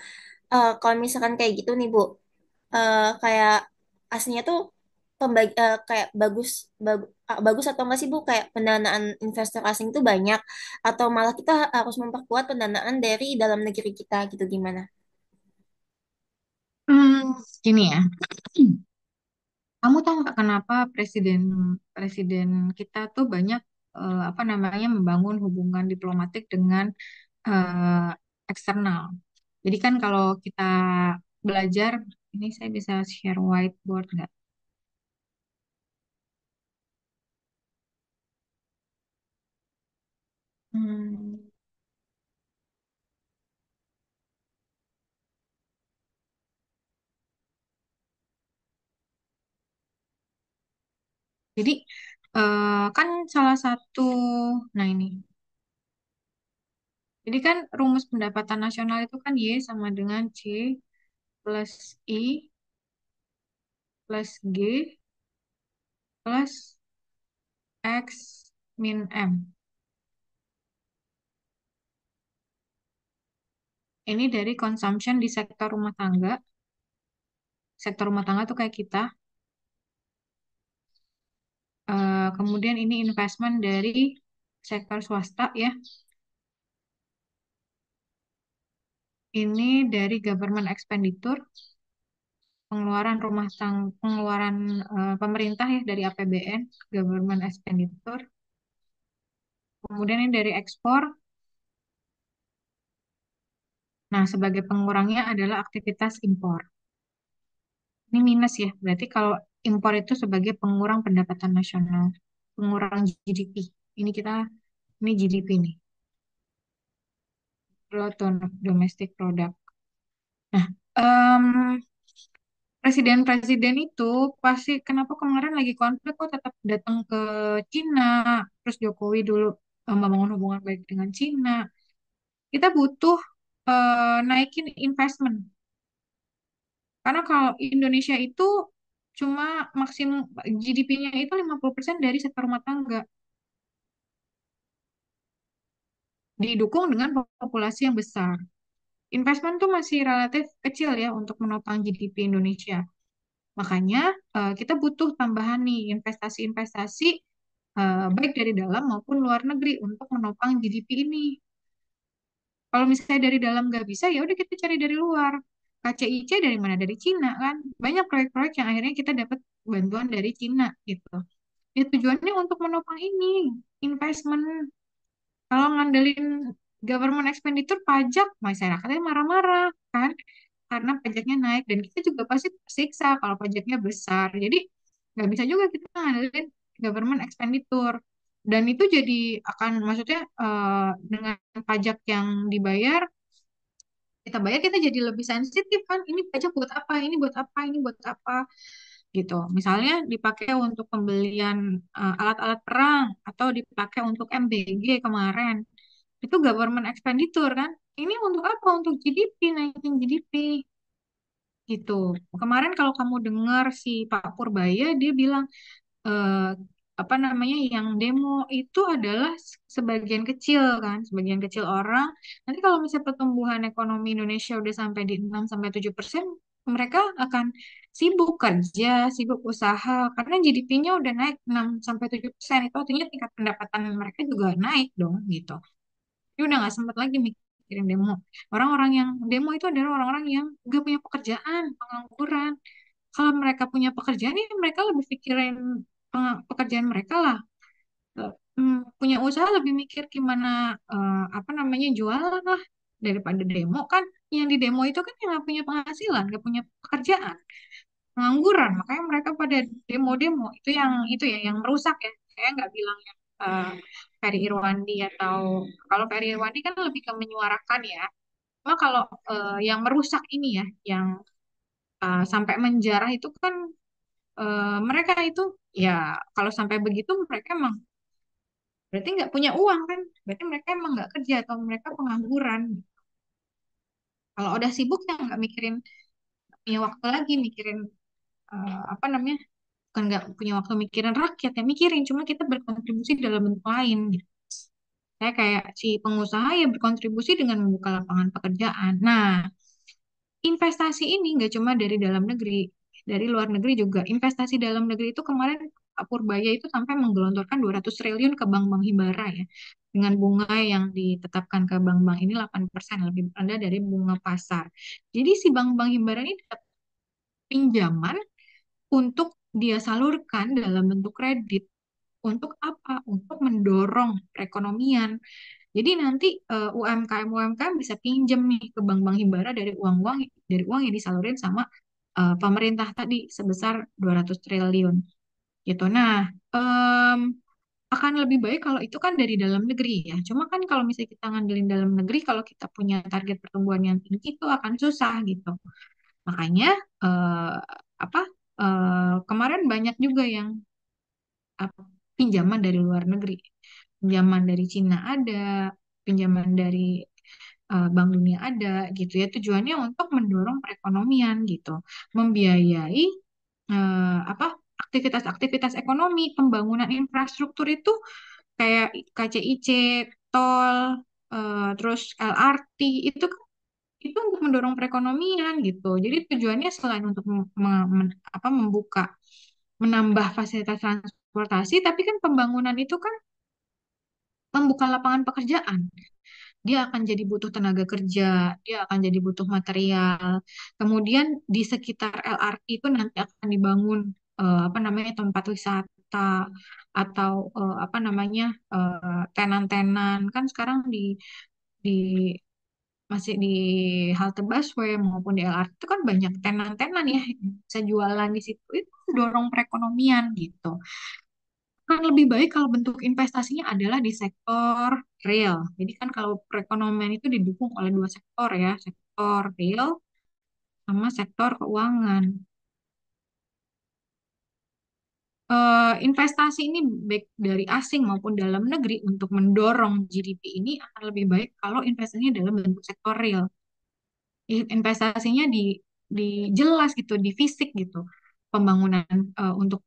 kalau misalkan kayak gitu nih Bu, kayak aslinya tuh kayak bagus atau enggak sih Bu kayak pendanaan investor asing tuh banyak atau malah kita harus memperkuat pendanaan dari dalam negeri kita gitu gimana? Hmm, Gini ya. Kamu tahu nggak kenapa presiden presiden kita tuh banyak apa namanya membangun hubungan diplomatik dengan eksternal. Jadi kan kalau kita belajar Ini saya bisa share whiteboard nggak? Hmm, jadi kan salah satu, nah ini. Jadi kan rumus pendapatan nasional itu kan Y sama dengan C plus I plus G plus X min M. Ini dari consumption di sektor rumah tangga. Sektor rumah tangga tuh kayak kita. Kemudian ini investment dari sektor swasta ya. Ini dari government expenditure, pengeluaran pemerintah ya dari APBN, government expenditure. Kemudian ini dari ekspor. Nah, sebagai pengurangnya adalah aktivitas impor. Ini minus ya. Berarti kalau impor itu sebagai pengurang pendapatan nasional, pengurang GDP. Ini kita ini GDP nih, Gross Domestic Product. Nah, em, presiden-presiden itu pasti kenapa kemarin lagi konflik kok tetap datang ke Cina, terus Jokowi dulu membangun hubungan baik dengan Cina. Kita butuh naikin investment. Karena kalau Indonesia itu cuma maksimum GDP-nya itu 50% dari sektor rumah tangga, didukung dengan populasi yang besar. Investment tuh masih relatif kecil ya untuk menopang GDP Indonesia. Makanya kita butuh tambahan nih investasi-investasi baik dari dalam maupun luar negeri untuk menopang GDP ini. Kalau misalnya dari dalam nggak bisa, ya udah kita cari dari luar. KCIC dari mana? Dari Cina kan. Banyak proyek-proyek yang akhirnya kita dapat bantuan dari Cina gitu. Ya tujuannya untuk menopang ini, investment. Kalau ngandelin government expenditure pajak, masyarakatnya marah-marah kan, karena pajaknya naik dan kita juga pasti tersiksa kalau pajaknya besar. Jadi nggak bisa juga kita ngandelin government expenditure. Dan itu jadi akan, maksudnya dengan pajak yang dibayar, kita bayar kita jadi lebih sensitif kan. Ini pajak buat apa? Ini buat apa? Ini buat apa? Gitu. Misalnya dipakai untuk pembelian alat-alat perang atau dipakai untuk MBG kemarin. Itu government expenditure kan. Ini untuk apa? Untuk GDP, naikin GDP gitu. Kemarin kalau kamu dengar si Pak Purbaya dia bilang eh, apa namanya yang demo itu adalah sebagian kecil kan, sebagian kecil orang. Nanti kalau misalnya pertumbuhan ekonomi Indonesia udah sampai di 6 sampai 7%, mereka akan sibuk kerja, sibuk usaha karena GDP-nya udah naik 6 sampai 7%. Itu artinya tingkat pendapatan mereka juga naik dong gitu. Dia udah nggak sempat lagi mikirin demo. Orang-orang yang demo itu adalah orang-orang yang gak punya pekerjaan, pengangguran. Kalau mereka punya pekerjaan, ya mereka lebih pikirin pekerjaan mereka lah. Punya usaha lebih mikir gimana apa namanya jualan lah daripada demo kan. Yang di demo itu kan yang nggak punya penghasilan, nggak punya pekerjaan, pengangguran. Makanya mereka pada demo-demo itu ya yang merusak ya. Saya nggak bilang yang Ferry Irwandi atau kalau Ferry Irwandi kan lebih ke menyuarakan ya. Cuma kalau yang merusak ini ya, yang sampai menjarah itu kan mereka itu ya kalau sampai begitu mereka emang berarti nggak punya uang kan? Berarti mereka emang nggak kerja atau mereka pengangguran. Kalau udah sibuk ya nggak mikirin, punya waktu lagi mikirin apa namanya? Bukan nggak punya waktu mikirin rakyat ya mikirin, cuma kita berkontribusi dalam bentuk lain. Gitu. Saya kayak si pengusaha ya berkontribusi dengan membuka lapangan pekerjaan. Nah, investasi ini nggak cuma dari dalam negeri, dari luar negeri juga. Investasi dalam negeri itu kemarin Pak Purbaya itu sampai menggelontorkan 200 triliun ke bank-bank himbara ya. Dengan bunga yang ditetapkan ke bank-bank ini 8% lebih rendah dari bunga pasar. Jadi si bank-bank himbara ini dapat pinjaman untuk dia salurkan dalam bentuk kredit. Untuk apa? Untuk mendorong perekonomian. Jadi nanti UMKM-UMKM bisa pinjam nih ke bank-bank himbara dari uang-uang yang disalurin sama pemerintah tadi sebesar 200 triliun gitu. Nah, em, akan lebih baik kalau itu kan dari dalam negeri ya. Cuma kan kalau misalnya kita ngandelin dalam negeri, kalau kita punya target pertumbuhan yang tinggi itu akan susah gitu. Makanya eh, apa kemarin banyak juga yang pinjaman dari luar negeri, pinjaman dari Cina ada, pinjaman dari Bank Dunia ada gitu ya. Tujuannya untuk mendorong perekonomian gitu, membiayai apa aktivitas-aktivitas ekonomi, pembangunan infrastruktur itu kayak KCIC, tol, terus LRT itu untuk mendorong perekonomian gitu. Jadi tujuannya selain untuk membuka, menambah fasilitas transportasi, tapi kan pembangunan itu kan membuka lapangan pekerjaan. Dia akan jadi butuh tenaga kerja, dia akan jadi butuh material. Kemudian di sekitar LRT itu nanti akan dibangun apa namanya tempat wisata atau apa namanya tenan-tenan. Kan sekarang di masih di halte busway maupun di LRT itu kan banyak tenan-tenan ya yang bisa jualan di situ, itu dorong perekonomian gitu. Kan lebih baik kalau bentuk investasinya adalah di sektor real. Jadi kan kalau perekonomian itu didukung oleh dua sektor ya, sektor real sama sektor keuangan. Investasi ini baik dari asing maupun dalam negeri untuk mendorong GDP ini akan lebih baik kalau investasinya dalam bentuk sektor real. Investasinya di jelas gitu, di fisik gitu. Pembangunan untuk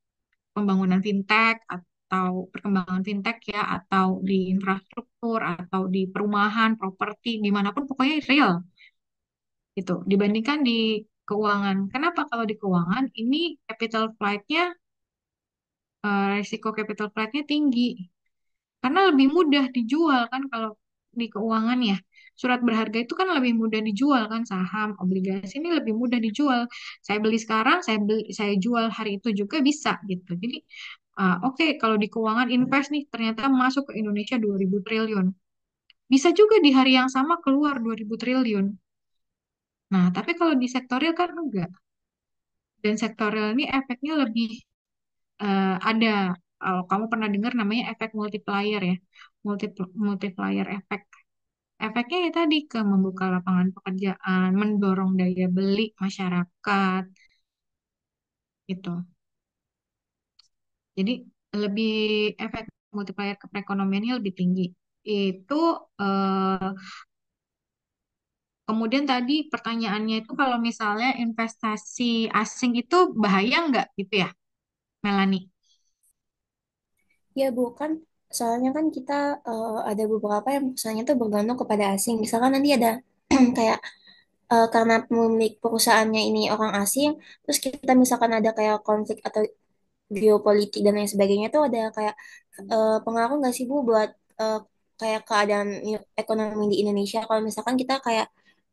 pembangunan fintech atau perkembangan fintech ya, atau di infrastruktur atau di perumahan, properti, dimanapun pokoknya real gitu. Dibandingkan di keuangan. Kenapa kalau di keuangan ini capital flight-nya, risiko capital flight-nya tinggi. Karena lebih mudah dijual kan kalau di keuangan ya. Surat berharga itu kan lebih mudah dijual kan, saham, obligasi ini lebih mudah dijual. Saya beli sekarang, saya jual hari itu juga bisa gitu. Jadi oke, kalau di keuangan invest nih ternyata masuk ke Indonesia 2000 triliun. Bisa juga di hari yang sama keluar 2000 triliun. Nah, tapi kalau di sektorial kan enggak. Dan sektorial ini efeknya lebih ada. Kalau kamu pernah dengar namanya efek multiplier ya. Multiplier effect. Efeknya ya tadi ke membuka lapangan pekerjaan, mendorong daya beli masyarakat gitu. Jadi lebih efek multiplier ke perekonomiannya lebih tinggi. Itu kemudian tadi pertanyaannya itu kalau misalnya investasi asing itu bahaya nggak gitu ya, Melanie? Ya bukan, soalnya kan kita ada beberapa yang perusahaannya tuh bergantung kepada asing. Misalkan nanti ada kayak karena pemilik perusahaannya ini orang asing, terus kita misalkan ada kayak konflik atau geopolitik dan lain sebagainya tuh ada kayak pengaruh nggak sih Bu buat eh, kayak keadaan ekonomi di Indonesia kalau misalkan kita kayak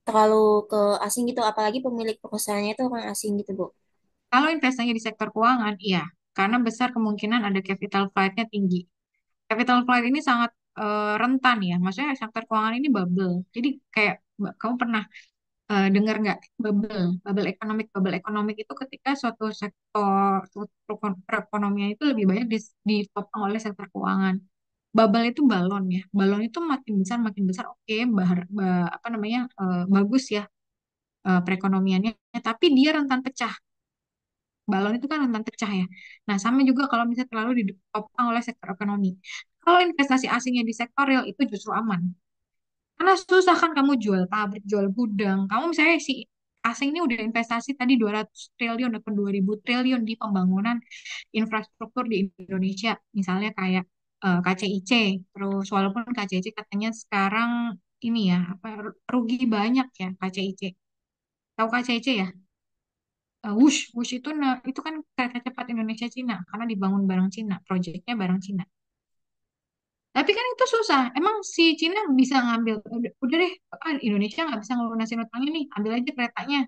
terlalu ke asing gitu, apalagi pemilik perusahaannya itu orang asing gitu Bu. Kalau investasinya di sektor keuangan, iya, karena besar kemungkinan ada capital flight-nya tinggi. Capital flight ini sangat rentan ya, maksudnya sektor keuangan ini bubble. Jadi kayak kamu pernah dengar nggak bubble ekonomik itu ketika suatu sektor, suatu perekonomian itu lebih banyak ditopang oleh sektor keuangan. Bubble itu balon ya, balon itu makin besar, oke, apa namanya bagus ya perekonomiannya, tapi dia rentan pecah. Balon itu kan rentan pecah ya. Nah, sama juga kalau misalnya terlalu ditopang oleh sektor ekonomi. Kalau investasi asingnya di sektor real itu justru aman. Karena susah kan kamu jual pabrik, jual gudang. Kamu misalnya si asing ini udah investasi tadi 200 triliun atau 2000 triliun di pembangunan infrastruktur di Indonesia. Misalnya kayak KCIC. Terus walaupun KCIC katanya sekarang ini ya, apa rugi banyak ya KCIC. Tahu KCIC ya? Wush itu itu kan kereta cepat Indonesia Cina karena dibangun bareng Cina, proyeknya bareng Cina. Tapi kan itu susah. Emang si Cina bisa ngambil, udah deh, Indonesia nggak bisa ngelunasin utangnya nih, ambil aja keretanya,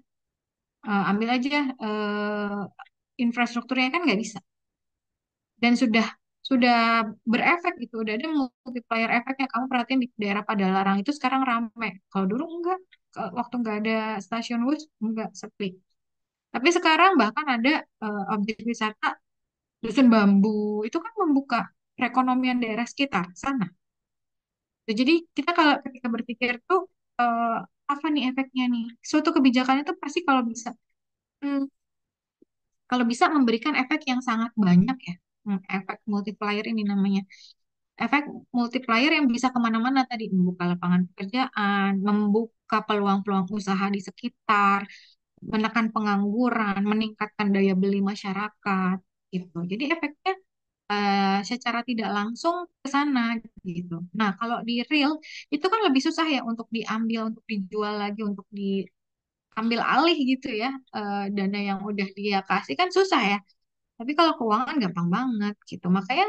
ambil aja infrastrukturnya kan nggak bisa. Dan sudah berefek gitu, udah ada multiplier efeknya. Kamu perhatiin di daerah Padalarang itu sekarang rame. Kalau dulu enggak, waktu nggak ada stasiun bus enggak sepi. Tapi sekarang bahkan ada objek wisata Dusun Bambu, itu kan membuka perekonomian daerah sekitar sana. Jadi kita kalau ketika berpikir tuh eh, apa nih efeknya nih? Suatu kebijakan itu pasti hmm, kalau bisa memberikan efek yang sangat banyak ya. Efek multiplier ini namanya. Efek multiplier yang bisa kemana-mana tadi, membuka lapangan pekerjaan, membuka peluang-peluang usaha di sekitar, menekan pengangguran, meningkatkan daya beli masyarakat gitu. Jadi efeknya secara tidak langsung ke sana gitu. Nah, kalau di real itu kan lebih susah ya untuk diambil, untuk dijual lagi, untuk diambil alih gitu ya. Dana yang udah dia kasih kan susah ya. Tapi kalau keuangan gampang banget gitu. Makanya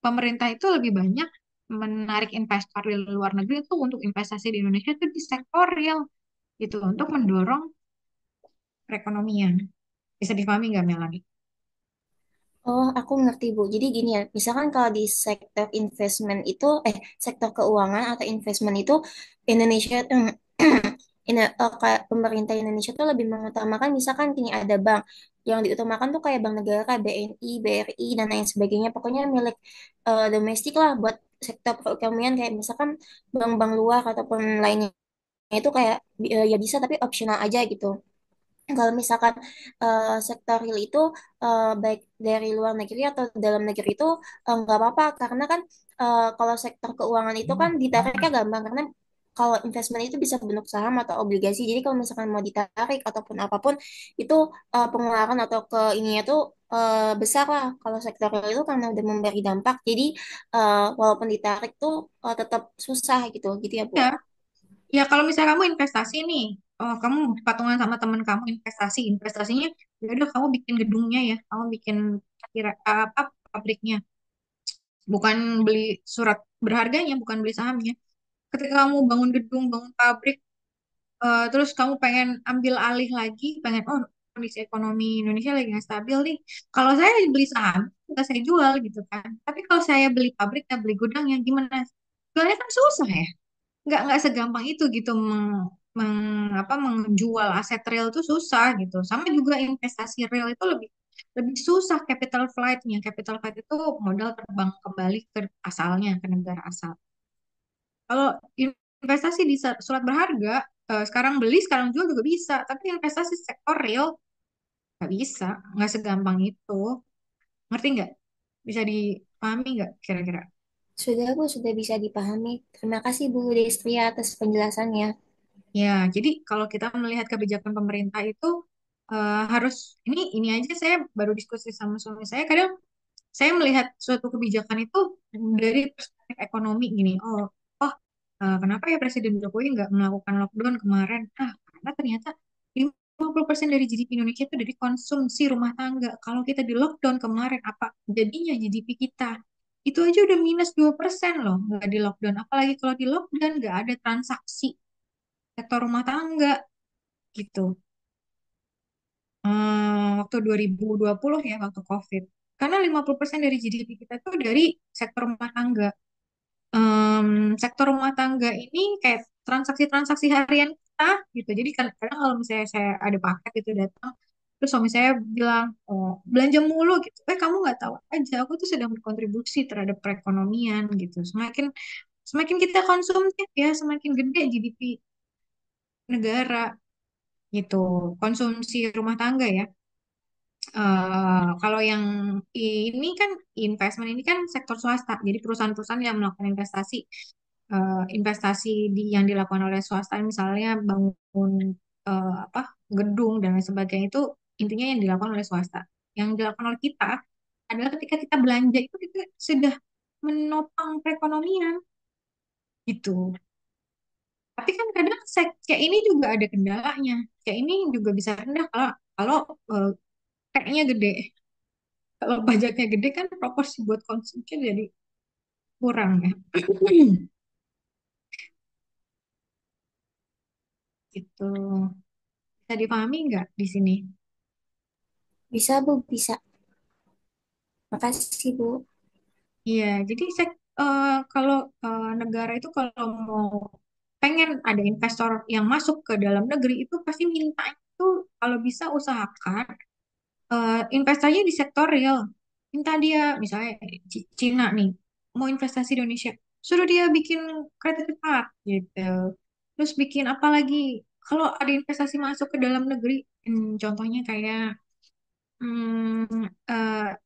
pemerintah itu lebih banyak menarik investor di luar negeri itu untuk investasi di Indonesia itu di sektor real gitu untuk mendorong perekonomian. Bisa dipahami nggak Melanie? Oh, aku ngerti, Bu. Jadi gini ya, misalkan kalau di sektor investment itu, sektor keuangan atau investment itu, Indonesia, kayak pemerintah Indonesia tuh lebih mengutamakan, misalkan gini ada bank, yang diutamakan tuh kayak bank negara, BNI, BRI, dan lain sebagainya. Pokoknya milik domestik lah buat sektor perekonomian, kayak misalkan bank-bank luar ataupun lainnya itu kayak ya bisa tapi opsional aja gitu. Kalau misalkan sektor real itu baik dari luar negeri atau dalam negeri itu nggak apa-apa karena kan kalau sektor keuangan itu kan ditariknya gampang karena kalau investment itu bisa bentuk saham atau obligasi. Jadi kalau misalkan mau ditarik ataupun apapun itu pengeluaran atau ke ininya tuh besar lah. Kalau sektor real itu karena udah memberi dampak, jadi walaupun ditarik tuh tetap susah gitu, gitu ya Bu. Ya, ya kalau misalnya kamu investasi nih, oh kamu patungan sama teman kamu investasinya, ya udah kamu bikin gedungnya ya, kamu bikin kira apa pabriknya, bukan beli surat berharganya, bukan beli sahamnya. Ketika kamu bangun gedung, bangun pabrik, terus kamu pengen ambil alih lagi, pengen oh kondisi ekonomi Indonesia lagi nggak stabil nih. Kalau saya beli saham, nggak saya jual gitu kan. Tapi kalau saya beli pabrik, beli gudangnya gimana? Jualnya kan susah ya. Nggak segampang itu gitu menjual aset real itu susah gitu. Sama juga investasi real itu lebih lebih susah capital flight-nya. Capital flight itu modal terbang kembali ke asalnya, ke negara asal. Kalau investasi di surat berharga, sekarang beli, sekarang jual juga bisa. Tapi investasi sektor real nggak bisa, nggak segampang itu. Ngerti nggak? Bisa dipahami nggak kira-kira? Sudah Bu, sudah bisa dipahami. Terima kasih Bu Destri atas penjelasannya. Ya, jadi kalau kita melihat kebijakan pemerintah itu harus ini aja saya baru diskusi sama suami saya. Kadang saya melihat suatu kebijakan itu dari perspektif ekonomi gini. Kenapa ya Presiden Jokowi nggak melakukan lockdown kemarin? Karena ternyata 50% dari GDP Indonesia itu dari konsumsi rumah tangga. Kalau kita di lockdown kemarin, apa jadinya GDP kita? Itu aja udah minus 2% loh, nggak di lockdown. Apalagi kalau di lockdown nggak ada transaksi sektor rumah tangga gitu. Waktu 2020 ya, waktu COVID. Karena 50% dari GDP kita itu dari sektor rumah tangga. Sektor rumah tangga ini kayak transaksi-transaksi harian kita gitu. Jadi kadang kalau misalnya saya ada paket itu datang, terus suami saya bilang, oh, belanja mulu gitu. Kamu nggak tahu aja, aku tuh sedang berkontribusi terhadap perekonomian gitu. Semakin semakin kita konsumtif ya, semakin gede GDP negara gitu. Konsumsi rumah tangga ya. Kalau yang ini kan investment ini kan sektor swasta, jadi perusahaan-perusahaan yang melakukan investasi yang dilakukan oleh swasta, misalnya bangun apa gedung dan lain sebagainya itu intinya yang dilakukan oleh swasta. Yang dilakukan oleh kita adalah ketika kita belanja itu kita sudah menopang perekonomian gitu. Tapi kan kadang kayak ini juga ada kendalanya. Kayak ini juga bisa rendah kalau kalau eh, kayaknya gede. Kalau pajaknya gede kan proporsi buat konsumsi jadi kurang ya. Gitu. Bisa dipahami nggak di sini? Bisa Bu, bisa. Makasih Bu. Iya, jadi kalau negara itu kalau mau pengen ada investor yang masuk ke dalam negeri itu pasti minta itu kalau bisa usahakan investasinya di sektor real. Minta dia, misalnya Cina nih, mau investasi di Indonesia, suruh dia bikin kereta cepat gitu. Terus bikin apa lagi? Kalau ada investasi masuk ke dalam negeri, contohnya kayak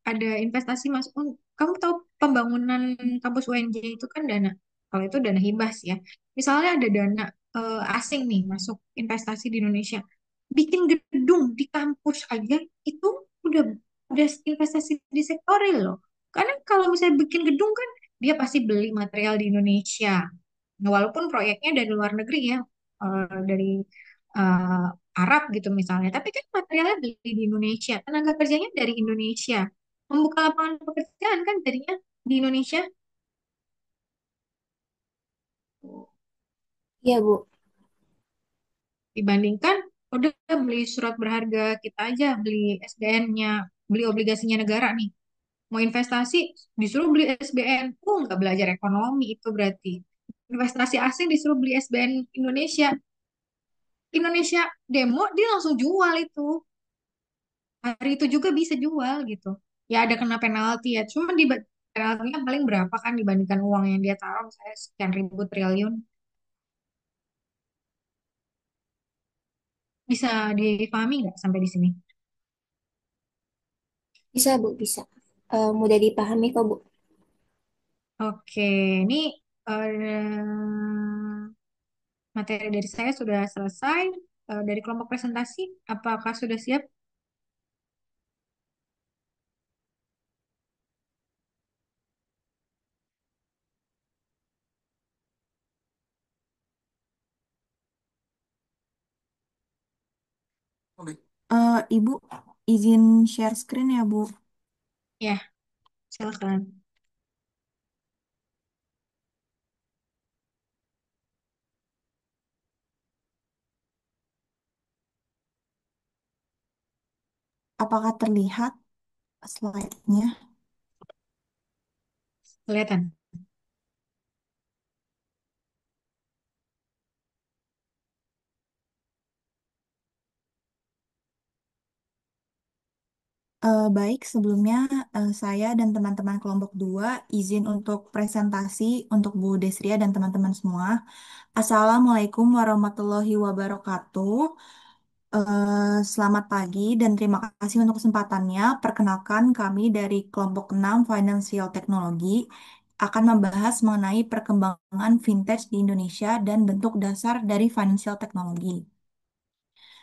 ada investasi masuk. Kamu tahu pembangunan kampus UNJ itu kan dana, kalau itu dana hibah sih ya. Misalnya ada dana asing nih masuk investasi di Indonesia, bikin gedung di kampus aja itu udah udah investasi di sektor real loh. Karena kalau misalnya bikin gedung kan dia pasti beli material di Indonesia. Nah, walaupun proyeknya dari luar negeri ya, dari eh, Arab gitu misalnya, tapi kan materialnya beli di Indonesia, tenaga kerjanya dari Indonesia, membuka lapangan pekerjaan kan jadinya di Indonesia. Iya, Bu. Dibandingkan udah beli surat berharga kita aja, beli SBN-nya, beli obligasinya negara nih. Mau investasi disuruh beli SBN. Nggak belajar ekonomi itu berarti. Investasi asing disuruh beli SBN Indonesia. Indonesia demo dia langsung jual itu. Hari itu juga bisa jual gitu. Ya ada kena penalti ya. Cuma di penaltinya paling berapa kan dibandingkan uang yang dia taruh misalnya sekian ribu triliun. Bisa dipahami nggak sampai di sini? Bisa, Bu, bisa. Mudah dipahami kok, Bu. Oke, ini materi dari saya sudah selesai. Dari kelompok presentasi, apakah sudah siap? Oke. Ibu, izin share screen ya, Bu. Ya, silakan. Apakah terlihat slide-nya? Kelihatan. Baik, sebelumnya saya dan teman-teman kelompok 2 izin untuk presentasi untuk Bu Desria dan teman-teman semua. Assalamualaikum warahmatullahi wabarakatuh. Selamat pagi dan terima kasih untuk kesempatannya. Perkenalkan kami dari kelompok 6 Financial Technology akan membahas mengenai perkembangan vintage di Indonesia dan bentuk dasar dari financial technology.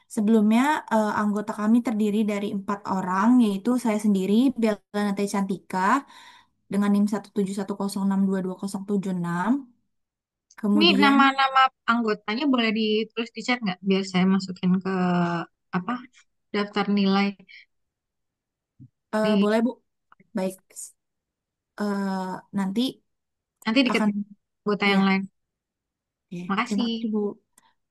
Sebelumnya, anggota kami terdiri dari 4 orang, yaitu saya sendiri, Bella Nate Cantika, dengan NIM 17106220076. Ini Kemudian, nama-nama anggotanya boleh ditulis di chat nggak? Biar saya masukin ke apa daftar nilai di boleh Bu, baik, nanti nanti dikit akan, anggota yang ya, lain. ya, terima Makasih. kasih Bu.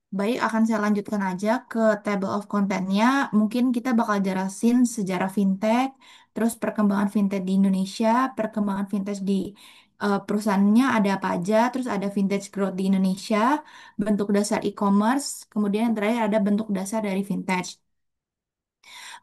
Baik, akan saya lanjutkan aja ke table of content-nya. Mungkin kita bakal jelasin sejarah fintech, terus perkembangan fintech di Indonesia, perkembangan fintech di perusahaannya ada apa aja, terus ada vintage growth di Indonesia, bentuk dasar e-commerce, kemudian yang terakhir ada bentuk dasar dari vintage.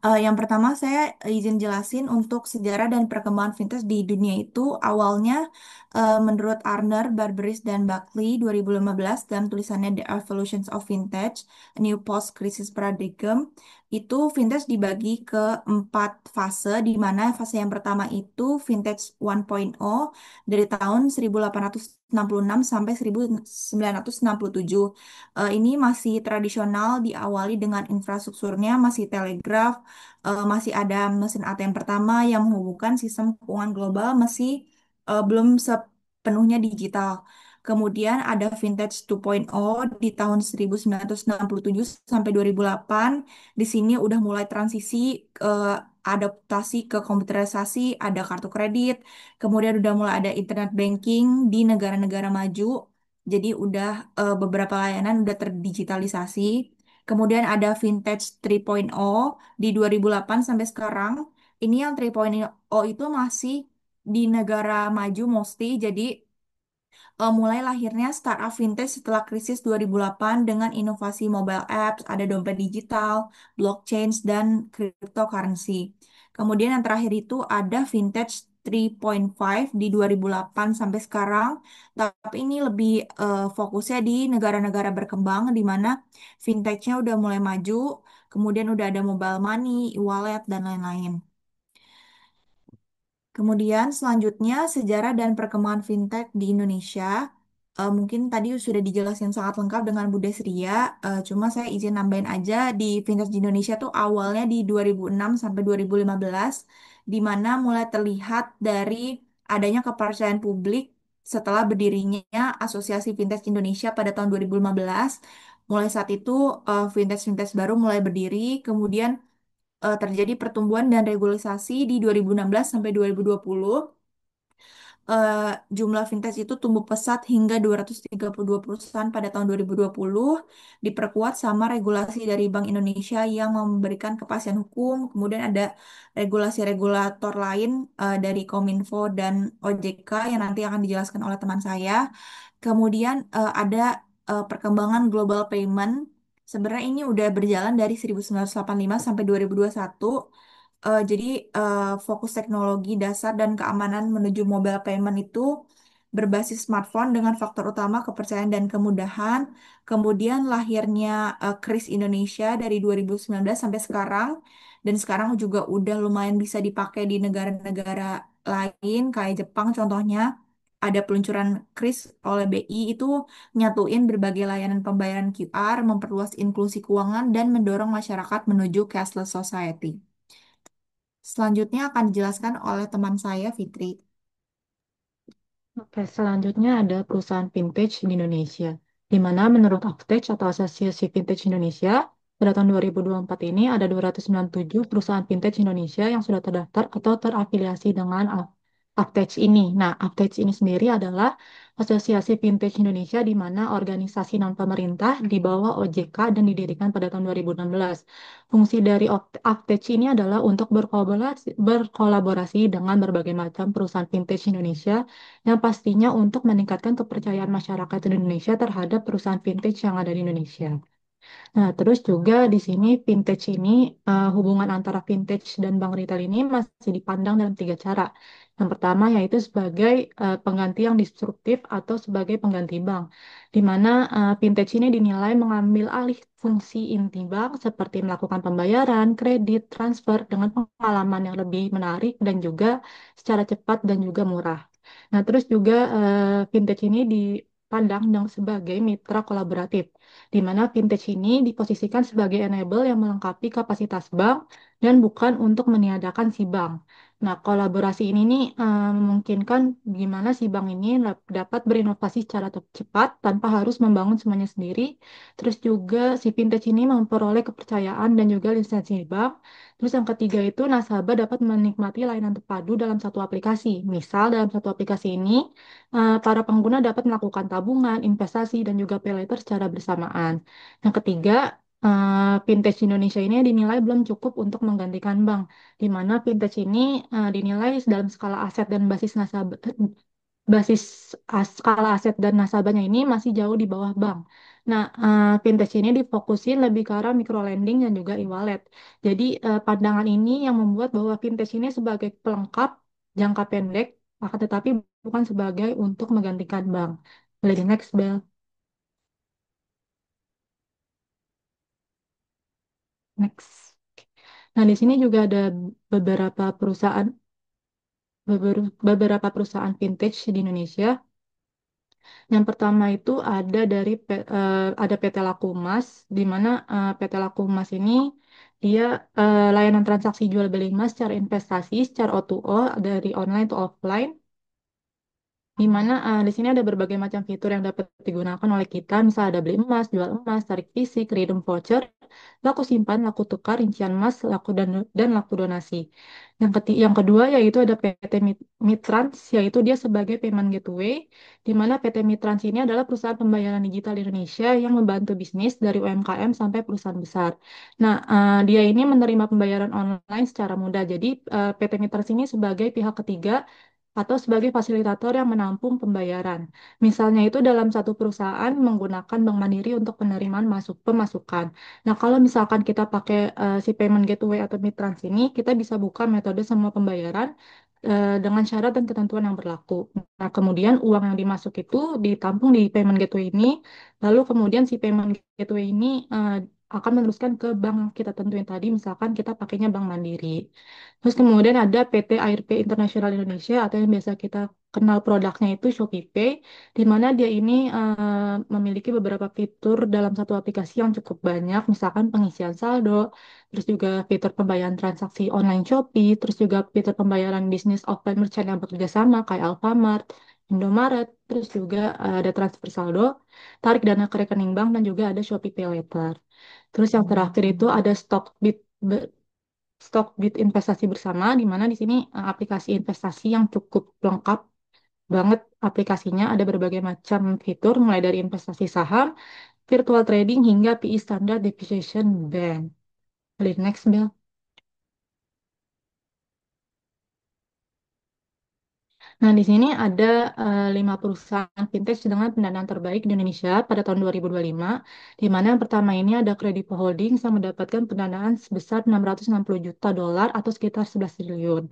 Yang pertama saya izin jelasin untuk sejarah dan perkembangan vintage di dunia itu awalnya menurut Arner, Barberis, dan Buckley 2015 dalam tulisannya The Evolutions of Vintage, A New Post-Crisis Paradigm, itu vintage dibagi ke 4 fase, di mana fase yang pertama itu vintage 1.0 dari tahun 1866 sampai 1967. Ini masih tradisional diawali dengan infrastrukturnya masih telegraf, masih ada mesin ATM pertama yang menghubungkan sistem keuangan global masih belum sepenuhnya digital. Kemudian ada Vintage 2.0 di tahun 1967 sampai 2008. Di sini udah mulai transisi adaptasi ke komputerisasi, ada kartu kredit, kemudian udah mulai ada internet banking di negara-negara maju. Jadi udah beberapa layanan udah terdigitalisasi. Kemudian ada Vintage 3.0 di 2008 sampai sekarang. Ini yang 3.0 itu masih di negara maju mostly. Jadi Mulai lahirnya startup fintech setelah krisis 2008 dengan inovasi mobile apps, ada dompet digital, blockchain, dan cryptocurrency. Kemudian yang terakhir itu ada fintech 3.5 di 2008 sampai sekarang, tapi ini lebih fokusnya di negara-negara berkembang di mana fintechnya udah mulai maju, kemudian udah ada mobile money, e-wallet, dan lain-lain. Kemudian selanjutnya sejarah dan perkembangan fintech di Indonesia. Mungkin tadi sudah dijelasin sangat lengkap dengan Bu Desria. Cuma saya izin nambahin aja di fintech di Indonesia tuh awalnya di 2006 sampai 2015, di mana mulai terlihat dari adanya kepercayaan publik setelah berdirinya Asosiasi Fintech Indonesia pada tahun 2015. Mulai saat itu fintech-fintech baru mulai berdiri, kemudian terjadi pertumbuhan dan regulasi di 2016 sampai 2020. eh, Jumlah fintech itu tumbuh pesat hingga 232 perusahaan pada tahun 2020, diperkuat sama regulasi dari Bank Indonesia yang memberikan kepastian hukum, kemudian ada regulasi-regulator lain dari Kominfo dan OJK yang nanti akan dijelaskan oleh teman saya. Kemudian ada perkembangan global payment. Sebenarnya ini udah berjalan dari 1985 sampai 2021. Jadi fokus teknologi dasar dan keamanan menuju mobile payment itu berbasis smartphone dengan faktor utama kepercayaan dan kemudahan. Kemudian lahirnya Kris Indonesia dari 2019 sampai sekarang. Dan sekarang juga udah lumayan bisa dipakai di negara-negara lain kayak Jepang contohnya. Ada peluncuran Kris oleh BI itu nyatuin berbagai layanan pembayaran QR, memperluas inklusi keuangan, dan mendorong masyarakat menuju cashless society. Selanjutnya akan dijelaskan oleh teman saya, Fitri. Oke, selanjutnya ada perusahaan vintage di Indonesia, di mana menurut Avtech atau Asosiasi Vintage Indonesia, pada tahun 2024 ini ada 297 perusahaan vintage Indonesia yang sudah terdaftar atau terafiliasi dengan Avtech ini. Nah, Avtech ini sendiri adalah Asosiasi Vintage Indonesia di mana organisasi non-pemerintah di bawah OJK dan didirikan pada tahun 2016. Fungsi dari Avtech ini adalah untuk berkolaborasi dengan berbagai macam perusahaan vintage Indonesia yang pastinya untuk meningkatkan kepercayaan masyarakat Indonesia terhadap perusahaan vintage yang ada di Indonesia. Nah, terus juga di sini vintage ini, hubungan antara vintage dan bank retail ini masih dipandang dalam tiga cara. Yang pertama yaitu sebagai pengganti yang disruptif atau sebagai pengganti bank, di mana vintage ini dinilai mengambil alih fungsi inti bank seperti melakukan pembayaran, kredit, transfer dengan pengalaman yang lebih menarik dan juga secara cepat dan juga murah. Nah, terus juga vintage ini dipandang sebagai mitra kolaboratif di mana vintage ini diposisikan sebagai enable yang melengkapi kapasitas bank dan bukan untuk meniadakan si bank. Nah, kolaborasi ini nih memungkinkan gimana si bank ini dapat berinovasi secara cepat tanpa harus membangun semuanya sendiri. Terus juga si vintage ini memperoleh kepercayaan dan juga lisensi bank. Terus yang ketiga itu nasabah dapat menikmati layanan terpadu dalam satu aplikasi. Misal dalam satu aplikasi ini para pengguna dapat melakukan tabungan, investasi, dan juga pay later secara bersamaan. Yang ketiga, vintage Indonesia ini dinilai belum cukup untuk menggantikan bank, di mana vintage ini dinilai dalam skala aset dan basis nasabah, skala aset dan nasabahnya ini masih jauh di bawah bank. Nah, vintage ini difokusin lebih ke arah micro lending dan juga e-wallet. Jadi, pandangan ini yang membuat bahwa vintage ini sebagai pelengkap jangka pendek, akan tetapi bukan sebagai untuk menggantikan bank. Boleh di next, Bel. Next. Nah, di sini juga ada beberapa perusahaan beberapa perusahaan vintage di Indonesia. Yang pertama itu ada ada PT Laku Emas, di mana PT Laku Emas ini dia layanan transaksi jual beli emas secara investasi, secara O2O dari online to offline. Di mana di sini ada berbagai macam fitur yang dapat digunakan oleh kita, misal ada beli emas, jual emas, tarik fisik, redeem voucher, laku simpan, laku tukar, rincian emas, laku dan laku donasi. Yang kedua yaitu ada PT Mitrans, yaitu dia sebagai payment gateway, di mana PT Mitrans ini adalah perusahaan pembayaran digital di Indonesia yang membantu bisnis dari UMKM sampai perusahaan besar. Nah, dia ini menerima pembayaran online secara mudah. Jadi PT Mitrans ini sebagai pihak ketiga atau sebagai fasilitator yang menampung pembayaran. Misalnya itu dalam satu perusahaan menggunakan Bank Mandiri untuk penerimaan pemasukan. Nah, kalau misalkan kita pakai si payment gateway atau Mitrans ini, kita bisa buka metode semua pembayaran dengan syarat dan ketentuan yang berlaku. Nah, kemudian uang yang dimasuk itu ditampung di payment gateway ini, lalu kemudian si payment gateway ini akan meneruskan ke bank yang kita tentuin tadi, misalkan kita pakainya Bank Mandiri. Terus kemudian ada PT AirP Internasional Indonesia atau yang biasa kita kenal produknya itu ShopeePay, di mana dia ini memiliki beberapa fitur dalam satu aplikasi yang cukup banyak, misalkan pengisian saldo, terus juga fitur pembayaran transaksi online Shopee, terus juga fitur pembayaran bisnis offline merchant yang bekerja sama kayak Alfamart, Indomaret, terus juga ada transfer saldo, tarik dana ke rekening bank, dan juga ada Shopee Pay Later. Terus yang terakhir itu ada Stockbit investasi bersama, di mana di sini aplikasi investasi yang cukup lengkap banget aplikasinya. Ada berbagai macam fitur, mulai dari investasi saham, virtual trading, hingga PE Standard Depreciation Band. Klik next, Bel. Nah, di sini ada 5 perusahaan fintech dengan pendanaan terbaik di Indonesia pada tahun 2025, di mana yang pertama ini ada Kredivo Holdings yang mendapatkan pendanaan sebesar 660 juta dolar atau sekitar 11 triliun.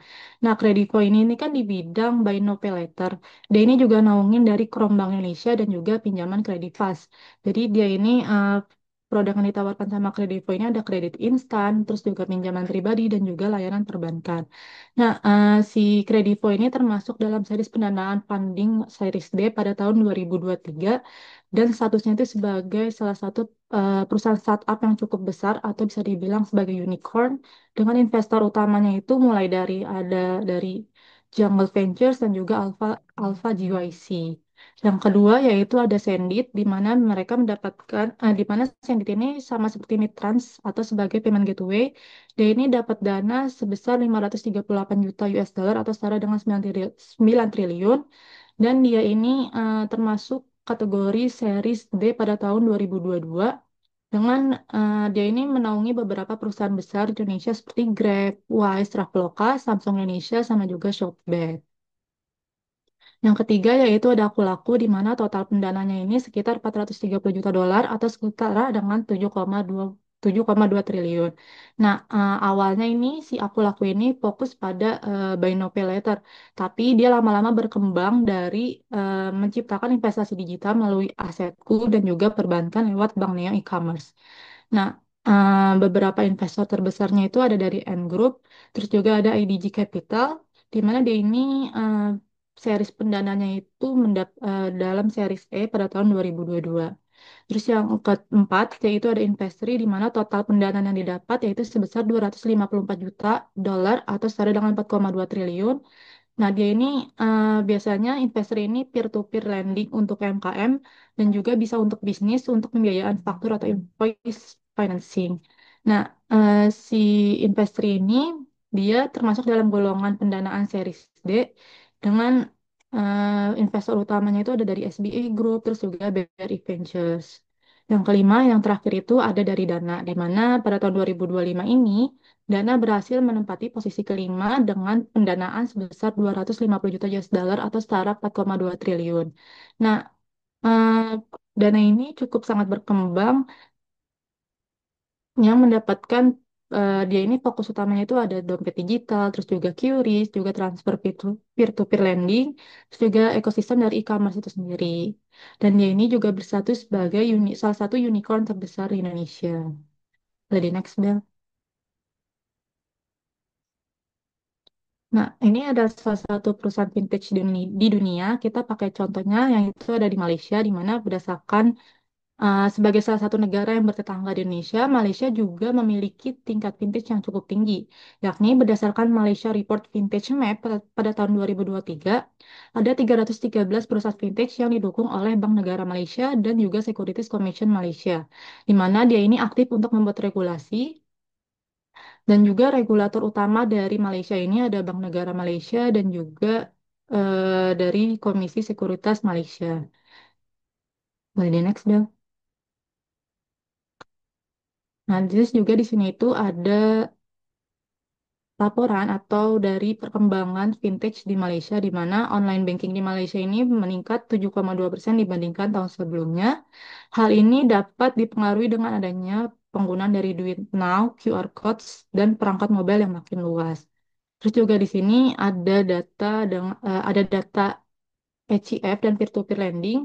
Nah, Kredivo ini kan di bidang buy now pay later. Dia ini juga naungin dari Krom Bank Indonesia dan juga pinjaman Kredifast. Jadi dia ini produk yang ditawarkan sama Kredivo ini ada kredit instan, terus juga pinjaman pribadi dan juga layanan perbankan. Nah, si Kredivo ini termasuk dalam series pendanaan funding series D pada tahun 2023 dan statusnya itu sebagai salah satu perusahaan startup yang cukup besar atau bisa dibilang sebagai unicorn dengan investor utamanya itu mulai dari Jungle Ventures dan juga Alpha GYC. Yang kedua yaitu ada Sendit, di mana mereka mendapatkan, di mana Sendit ini sama seperti Mitrans atau sebagai payment gateway, dia ini dapat dana sebesar 538 juta US dollar atau setara dengan 9 triliun, dan dia ini termasuk kategori series D pada tahun 2022 dengan dia ini menaungi beberapa perusahaan besar di Indonesia seperti Grab, Wise, Traveloka, Samsung Indonesia, sama juga Shopback. Yang ketiga yaitu ada Aku Laku, di mana total pendananya ini sekitar 430 juta dolar atau setara dengan 7,2 triliun. Nah, awalnya ini si Aku Laku ini fokus pada buy now pay later, tapi dia lama-lama berkembang dari menciptakan investasi digital melalui asetku dan juga perbankan lewat Bank Neo e-commerce. Nah, beberapa investor terbesarnya itu ada dari Ant Group, terus juga ada IDG Capital, di mana dia ini eh, series pendananya itu dalam series E pada tahun 2022. Terus yang keempat yaitu ada Investri, di mana total pendanaan yang didapat yaitu sebesar 254 juta dolar atau setara dengan 4,2 triliun. Nah, dia ini biasanya investor ini peer-to-peer lending untuk UMKM dan juga bisa untuk bisnis untuk pembiayaan faktur atau invoice financing. Nah, si investor ini dia termasuk dalam golongan pendanaan series D dengan investor utamanya itu ada dari SBA Group, terus juga BRI Ventures. Yang kelima, yang terakhir itu ada dari Dana, di mana pada tahun 2025 ini Dana berhasil menempati posisi kelima dengan pendanaan sebesar 250 juta US dollar atau setara 4,2 triliun. Nah, eh, Dana ini cukup sangat berkembang yang mendapatkan dia ini fokus utamanya itu ada dompet digital, terus juga QRIS, juga transfer peer-to-peer lending, terus juga ekosistem dari e-commerce itu sendiri. Dan dia ini juga berstatus sebagai salah satu unicorn terbesar di Indonesia. Lady next, Bel. Nah, ini ada salah satu perusahaan vintage di dunia. Kita pakai contohnya yang itu ada di Malaysia, di mana berdasarkan sebagai salah satu negara yang bertetangga di Indonesia, Malaysia juga memiliki tingkat vintage yang cukup tinggi, yakni berdasarkan Malaysia Report Vintage Map pada tahun 2023, ada 313 perusahaan vintage yang didukung oleh Bank Negara Malaysia dan juga Securities Commission Malaysia, di mana dia ini aktif untuk membuat regulasi dan juga regulator utama dari Malaysia ini ada Bank Negara Malaysia dan juga dari Komisi Sekuritas Malaysia. Boleh di next, Bel. Nah, terus juga di sini itu ada laporan atau dari perkembangan vintage di Malaysia, di mana online banking di Malaysia ini meningkat 7,2% dibandingkan tahun sebelumnya. Hal ini dapat dipengaruhi dengan adanya penggunaan dari duit now, QR codes, dan perangkat mobile yang makin luas. Terus juga di sini ada data ECF dan peer-to-peer lending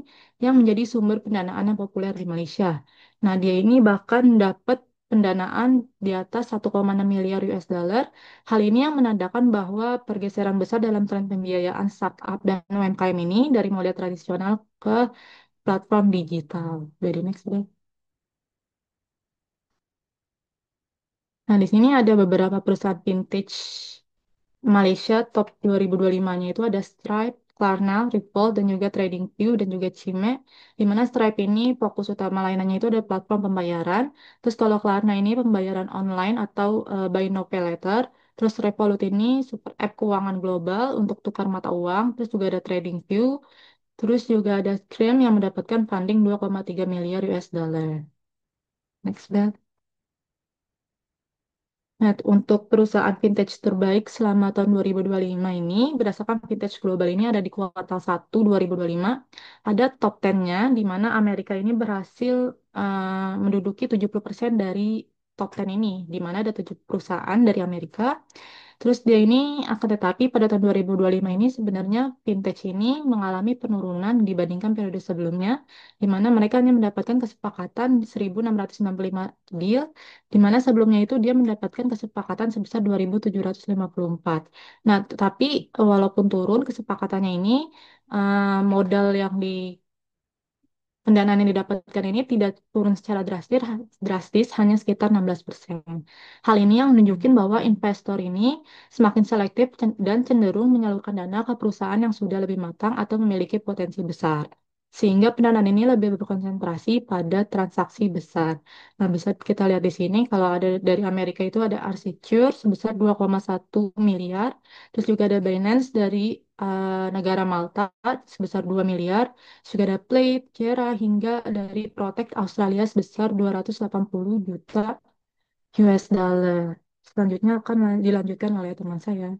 yang menjadi sumber pendanaan yang populer di Malaysia. Nah, dia ini bahkan dapat pendanaan di atas 1,6 miliar US dollar. Hal ini yang menandakan bahwa pergeseran besar dalam tren pembiayaan startup dan UMKM ini dari model tradisional ke platform digital. Jadi next deh. Nah, di sini ada beberapa perusahaan vintage Malaysia top 2025-nya itu ada Stripe, Klarna, Ripple, dan juga TradingView, dan juga Cime. Di mana Stripe ini fokus utama layanannya itu ada platform pembayaran. Terus kalau Klarna ini pembayaran online atau buy now pay later. Terus Revolut ini super app keuangan global untuk tukar mata uang. Terus juga ada TradingView. Terus juga ada Skrill yang mendapatkan funding 2,3 miliar US dollar. Next, Beth. Nah, untuk perusahaan vintage terbaik selama tahun 2025 ini, berdasarkan vintage global ini ada di kuartal 1 2025, ada top 10-nya, di mana Amerika ini berhasil menduduki 70% dari top 10 ini, di mana ada 7 perusahaan dari Amerika. Terus dia ini akan tetapi pada tahun 2025 ini sebenarnya vintage ini mengalami penurunan dibandingkan periode sebelumnya, di mana mereka hanya mendapatkan kesepakatan 1.695 deal, di mana sebelumnya itu dia mendapatkan kesepakatan sebesar 2.754. Nah, tetapi walaupun turun kesepakatannya ini, modal yang di pendanaan yang didapatkan ini tidak turun secara drastis, hanya sekitar 16%. Hal ini yang menunjukkan bahwa investor ini semakin selektif dan cenderung menyalurkan dana ke perusahaan yang sudah lebih matang atau memiliki potensi besar. Sehingga pendanaan ini lebih berkonsentrasi pada transaksi besar. Nah, bisa kita lihat di sini kalau ada dari Amerika itu ada Archicure sebesar 2,1 miliar, terus juga ada Binance dari negara Malta sebesar 2 miliar, juga ada Plate, Jera, hingga dari Protect Australia sebesar 280 juta US dollar. Selanjutnya akan dilanjutkan oleh teman saya.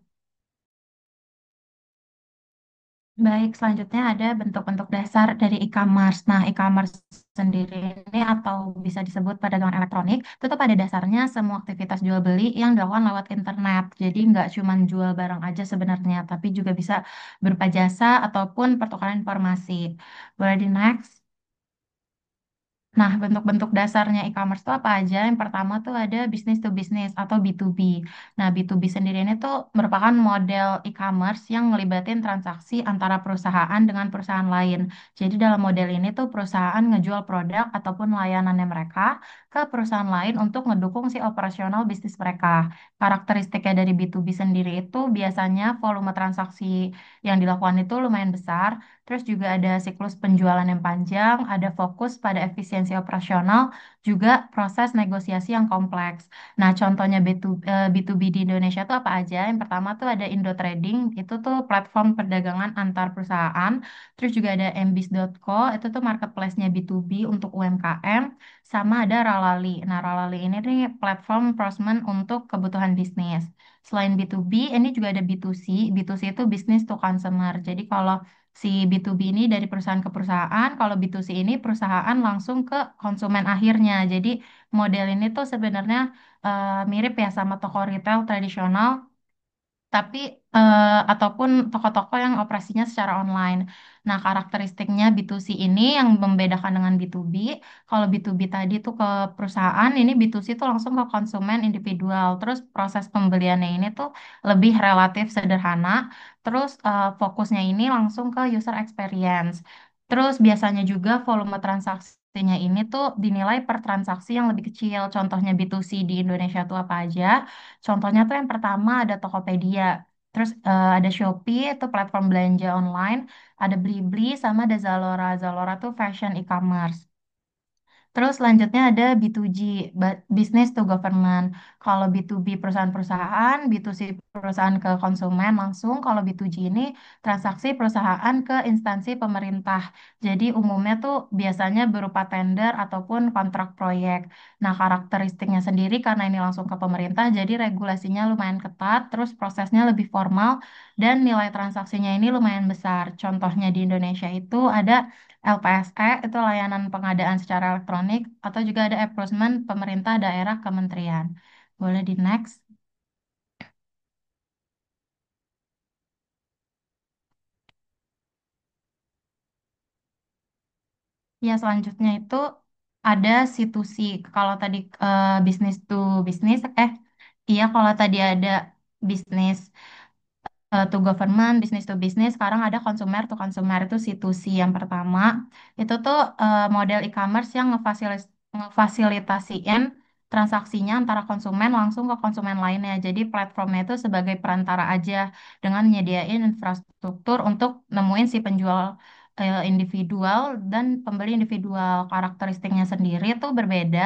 Baik, selanjutnya ada bentuk-bentuk dasar dari e-commerce. Nah, e-commerce sendiri ini atau bisa disebut perdagangan elektronik, itu tuh pada dasarnya semua aktivitas jual beli yang dilakukan lewat internet. Jadi nggak cuma jual barang aja sebenarnya, tapi juga bisa berupa jasa ataupun pertukaran informasi. Boleh di next. Nah, bentuk-bentuk dasarnya e-commerce itu apa aja? Yang pertama tuh ada business to business atau B2B. Nah, B2B sendiri ini tuh merupakan model e-commerce yang ngelibatin transaksi antara perusahaan dengan perusahaan lain. Jadi dalam model ini tuh perusahaan ngejual produk ataupun layanannya mereka ke perusahaan lain untuk ngedukung si operasional bisnis mereka. Karakteristiknya dari B2B sendiri itu biasanya volume transaksi yang dilakukan itu lumayan besar. Terus juga ada siklus penjualan yang panjang, ada fokus pada efisiensi operasional, juga proses negosiasi yang kompleks. Nah, contohnya B2B di Indonesia tuh apa aja? Yang pertama tuh ada Indo Trading, itu tuh platform perdagangan antar perusahaan. Terus juga ada mbis.co, itu tuh marketplace-nya B2B untuk UMKM. Sama ada Ralali. Nah, Ralali ini nih platform enforcement untuk kebutuhan bisnis. Selain B2B, ini juga ada B2C. B2C itu business to consumer. Jadi kalau si B2B ini dari perusahaan ke perusahaan, kalau B2C ini perusahaan langsung ke konsumen akhirnya. Jadi model ini tuh sebenarnya mirip ya sama toko retail tradisional, tapi ataupun toko-toko yang operasinya secara online. Nah, karakteristiknya B2C ini yang membedakan dengan B2B. Kalau B2B tadi tuh ke perusahaan, ini B2C tuh langsung ke konsumen individual. Terus proses pembeliannya ini tuh lebih relatif sederhana. Terus fokusnya ini langsung ke user experience. Terus biasanya juga volume transaksinya ini tuh dinilai per transaksi yang lebih kecil. Contohnya B2C di Indonesia tuh apa aja? Contohnya tuh yang pertama ada Tokopedia, terus ada Shopee itu platform belanja online, ada Blibli sama ada Zalora. Zalora tuh fashion e-commerce. Terus selanjutnya ada B2G, Business to Government. Kalau B2B perusahaan-perusahaan, B2C perusahaan ke konsumen langsung. Kalau B2G ini transaksi perusahaan ke instansi pemerintah. Jadi umumnya tuh biasanya berupa tender ataupun kontrak proyek. Nah, karakteristiknya sendiri karena ini langsung ke pemerintah, jadi regulasinya lumayan ketat, terus prosesnya lebih formal, dan nilai transaksinya ini lumayan besar. Contohnya di Indonesia itu ada LPSE, itu layanan pengadaan secara elektronik, atau juga ada e-procurement pemerintah daerah kementerian. Boleh di next. Ya, selanjutnya itu ada C2C. Kalau tadi bisnis to bisnis, iya kalau tadi ada bisnis to government, business to business, sekarang ada consumer to consumer itu C2C yang pertama. Itu tuh model e-commerce yang ngefasilitasiin transaksinya antara konsumen langsung ke konsumen lainnya. Jadi platformnya itu sebagai perantara aja dengan nyediain infrastruktur untuk nemuin si penjual individual dan pembeli individual. Karakteristiknya sendiri itu berbeda.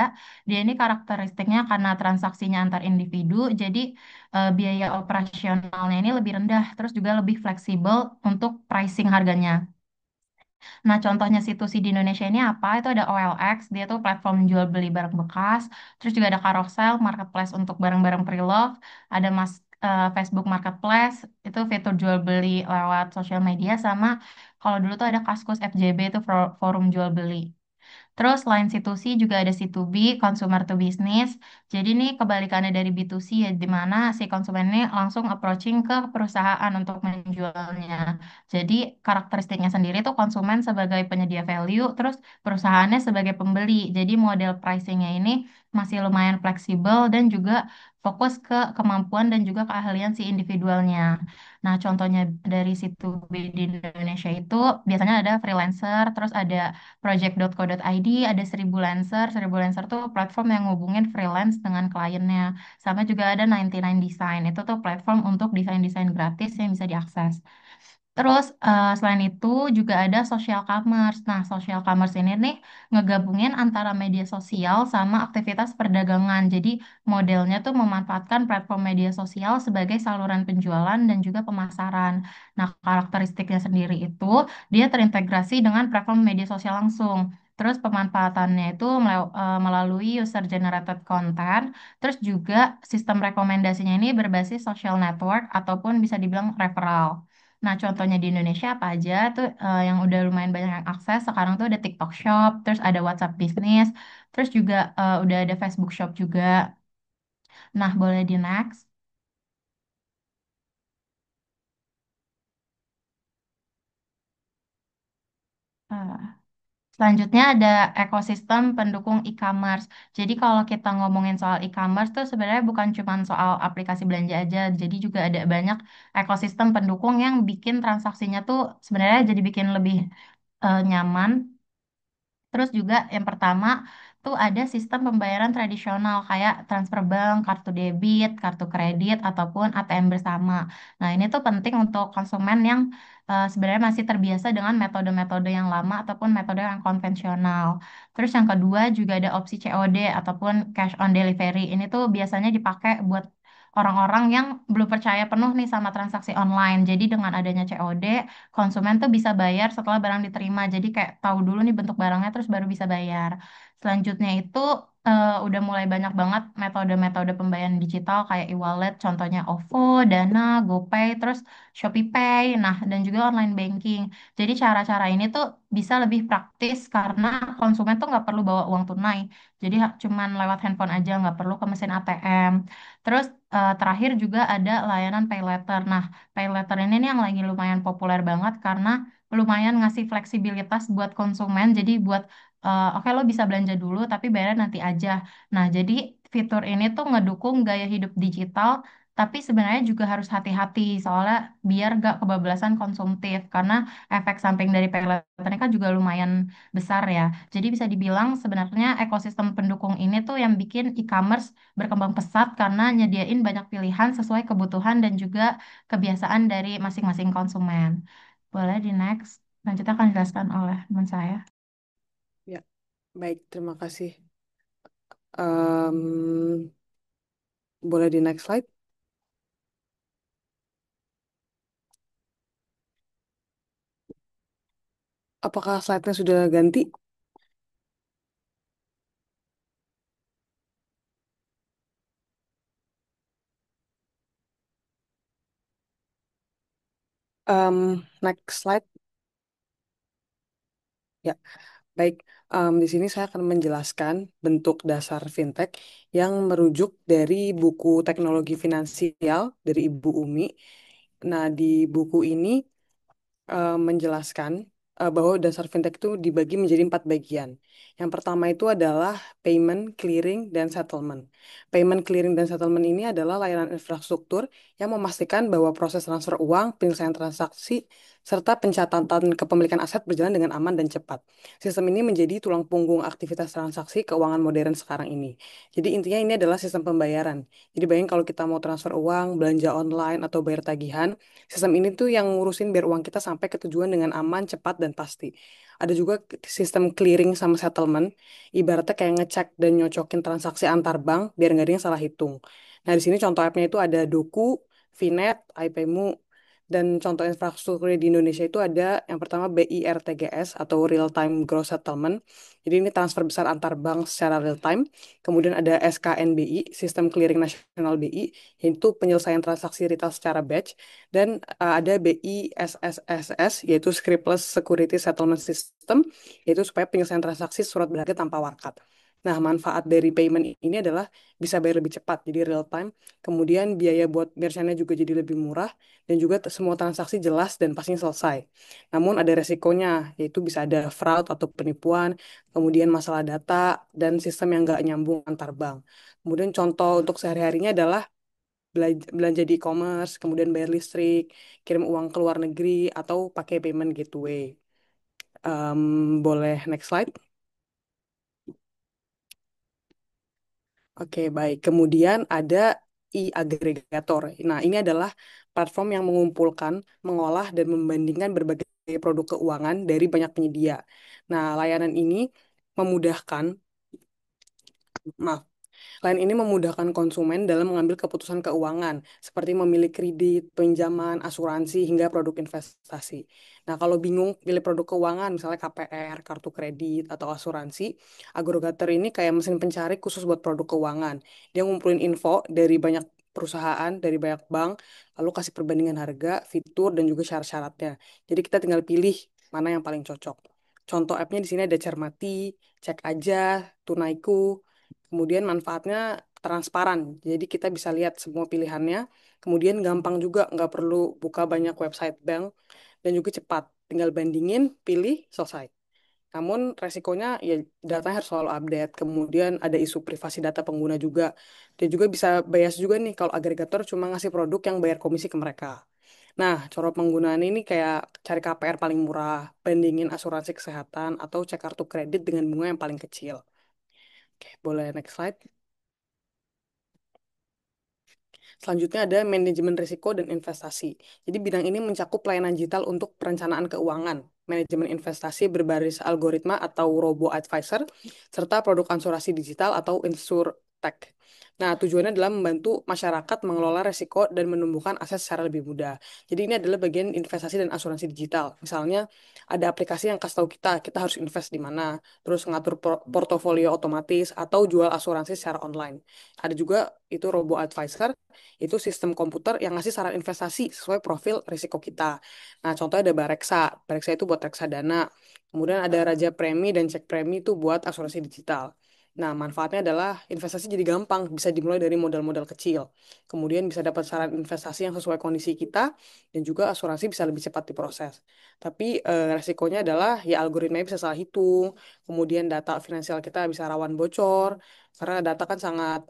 Dia ini karakteristiknya karena transaksinya antar individu, jadi biaya operasionalnya ini lebih rendah, terus juga lebih fleksibel untuk pricing harganya. Nah, contohnya situs di Indonesia ini apa? Itu ada OLX, dia tuh platform jual beli barang bekas. Terus juga ada Carousel, marketplace untuk barang-barang pre-love. Ada Facebook Marketplace, itu fitur jual beli lewat sosial media. Sama kalau dulu tuh ada Kaskus FJB, itu forum jual beli. Terus selain C2C juga ada C2B, consumer to business. Jadi ini kebalikannya dari B2C ya, di mana si konsumen ini langsung approaching ke perusahaan untuk menjualnya. Jadi karakteristiknya sendiri tuh konsumen sebagai penyedia value, terus perusahaannya sebagai pembeli. Jadi model pricingnya ini masih lumayan fleksibel dan juga fokus ke kemampuan dan juga keahlian si individualnya. Nah, contohnya dari C2B di Indonesia itu biasanya ada freelancer, terus ada project.co.id, ada Seribu Lancer. Seribu Lancer tuh platform yang ngubungin freelance dengan kliennya. Sama juga ada 99 Design. Itu tuh platform untuk desain-desain gratis yang bisa diakses. Terus selain itu juga ada social commerce. Nah, social commerce ini nih ngegabungin antara media sosial sama aktivitas perdagangan. Jadi modelnya tuh memanfaatkan platform media sosial sebagai saluran penjualan dan juga pemasaran. Nah, karakteristiknya sendiri itu dia terintegrasi dengan platform media sosial langsung. Terus pemanfaatannya itu melalui user generated content. Terus juga sistem rekomendasinya ini berbasis social network ataupun bisa dibilang referral. Nah, contohnya di Indonesia apa aja tuh yang udah lumayan banyak yang akses. Sekarang tuh ada TikTok Shop, terus ada WhatsApp Business, terus juga udah ada Facebook Shop juga. Nah, boleh di next. Eh, Selanjutnya ada ekosistem pendukung e-commerce. Jadi kalau kita ngomongin soal e-commerce tuh sebenarnya bukan cuma soal aplikasi belanja aja. Jadi juga ada banyak ekosistem pendukung yang bikin transaksinya tuh sebenarnya jadi bikin lebih nyaman. Terus juga yang pertama tuh ada sistem pembayaran tradisional kayak transfer bank, kartu debit, kartu kredit, ataupun ATM bersama. Nah, ini tuh penting untuk konsumen yang sebenarnya masih terbiasa dengan metode-metode yang lama ataupun metode yang konvensional. Terus yang kedua juga ada opsi COD ataupun cash on delivery. Ini tuh biasanya dipakai buat orang-orang yang belum percaya penuh nih sama transaksi online. Jadi dengan adanya COD, konsumen tuh bisa bayar setelah barang diterima. Jadi kayak tahu dulu nih bentuk barangnya terus baru bisa bayar. Selanjutnya itu udah mulai banyak banget metode-metode pembayaran digital kayak e-wallet, contohnya OVO, Dana, GoPay, terus ShopeePay, nah dan juga online banking. Jadi cara-cara ini tuh bisa lebih praktis karena konsumen tuh nggak perlu bawa uang tunai. Jadi cuman lewat handphone aja, nggak perlu ke mesin ATM. Terus terakhir juga ada layanan pay later. Nah, pay later ini nih yang lagi lumayan populer banget karena lumayan ngasih fleksibilitas buat konsumen. Jadi buat oke lo bisa belanja dulu tapi bayar nanti aja. Nah, jadi fitur ini tuh ngedukung gaya hidup digital tapi sebenarnya juga harus hati-hati soalnya biar gak kebablasan konsumtif karena efek samping dari pay later ini kan juga lumayan besar ya. Jadi bisa dibilang sebenarnya ekosistem pendukung ini tuh yang bikin e-commerce berkembang pesat karena nyediain banyak pilihan sesuai kebutuhan dan juga kebiasaan dari masing-masing konsumen. Boleh di next. Lanjut akan dijelaskan oleh teman saya. Ya. Baik, terima kasih. Em, Boleh di next slide? Apakah slide-nya sudah ganti? Next slide. Ya, baik. Di sini saya akan menjelaskan bentuk dasar fintech yang merujuk dari buku Teknologi Finansial dari Ibu Umi. Nah, di buku ini menjelaskan bahwa dasar fintech itu dibagi menjadi 4 bagian. Yang pertama itu adalah payment, clearing, dan settlement. Payment, clearing, dan settlement ini adalah layanan infrastruktur yang memastikan bahwa proses transfer uang, penyelesaian transaksi, serta pencatatan kepemilikan aset berjalan dengan aman dan cepat. Sistem ini menjadi tulang punggung aktivitas transaksi keuangan modern sekarang ini. Jadi intinya ini adalah sistem pembayaran. Jadi bayangin kalau kita mau transfer uang, belanja online, atau bayar tagihan, sistem ini tuh yang ngurusin biar uang kita sampai ke tujuan dengan aman, cepat, dan pasti. Ada juga sistem clearing sama settlement, ibaratnya kayak ngecek dan nyocokin transaksi antar bank biar nggak ada yang salah hitung. Nah, di sini contoh app-nya itu ada Doku, Vinet, IPmu, dan contoh infrastruktur di Indonesia itu ada yang pertama BIRTGS atau Real Time Gross Settlement. Jadi ini transfer besar antar bank secara real time. Kemudian ada SKNBI, Sistem Clearing Nasional BI, yaitu penyelesaian transaksi retail secara batch. Dan ada BISSSS, yaitu Scriptless Security Settlement System, yaitu supaya penyelesaian transaksi surat berharga tanpa warkat. Nah, manfaat dari payment ini adalah bisa bayar lebih cepat, jadi real time. Kemudian biaya buat merchantnya juga jadi lebih murah, dan juga semua transaksi jelas dan pastinya selesai. Namun ada resikonya, yaitu bisa ada fraud atau penipuan, kemudian masalah data, dan sistem yang nggak nyambung antar bank. Kemudian contoh untuk sehari-harinya adalah belanja di e-commerce, kemudian bayar listrik, kirim uang ke luar negeri, atau pakai payment gateway. Boleh next slide? Oke, baik. Kemudian ada e-aggregator. Nah, ini adalah platform yang mengumpulkan, mengolah, dan membandingkan berbagai produk keuangan dari banyak penyedia. Nah, layanan ini memudahkan, maaf, Lain ini memudahkan konsumen dalam mengambil keputusan keuangan, seperti memilih kredit, pinjaman, asuransi, hingga produk investasi. Nah, kalau bingung pilih produk keuangan, misalnya KPR, kartu kredit, atau asuransi, aggregator ini kayak mesin pencari khusus buat produk keuangan. Dia ngumpulin info dari banyak perusahaan, dari banyak bank, lalu kasih perbandingan harga, fitur, dan juga syarat-syaratnya. Jadi kita tinggal pilih mana yang paling cocok. Contoh app-nya di sini ada Cermati, Cek Aja, Tunaiku. Kemudian manfaatnya transparan, jadi kita bisa lihat semua pilihannya. Kemudian gampang juga, nggak perlu buka banyak website bank, dan juga cepat. Tinggal bandingin, pilih, selesai. Namun resikonya ya datanya harus selalu update. Kemudian ada isu privasi data pengguna juga. Dan juga bisa bias juga nih kalau agregator cuma ngasih produk yang bayar komisi ke mereka. Nah, cara penggunaan ini kayak cari KPR paling murah, bandingin asuransi kesehatan, atau cek kartu kredit dengan bunga yang paling kecil. Oke, boleh next slide. Selanjutnya ada manajemen risiko dan investasi. Jadi bidang ini mencakup pelayanan digital untuk perencanaan keuangan, manajemen investasi berbasis algoritma atau robo-advisor, serta produk asuransi digital atau insurtech. Nah, tujuannya adalah membantu masyarakat mengelola risiko dan menumbuhkan aset secara lebih mudah. Jadi ini adalah bagian investasi dan asuransi digital. Misalnya ada aplikasi yang kasih tahu kita harus invest di mana, terus ngatur portofolio otomatis atau jual asuransi secara online. Ada juga itu robo advisor, itu sistem komputer yang ngasih saran investasi sesuai profil risiko kita. Nah, contohnya ada Bareksa. Bareksa itu buat reksadana. Kemudian ada Raja Premi dan Cek Premi itu buat asuransi digital. Nah, manfaatnya adalah investasi jadi gampang, bisa dimulai dari modal-modal kecil. Kemudian bisa dapat saran investasi yang sesuai kondisi kita, dan juga asuransi bisa lebih cepat diproses. Tapi resikonya adalah ya algoritmanya bisa salah hitung, kemudian data finansial kita bisa rawan bocor, karena data kan sangat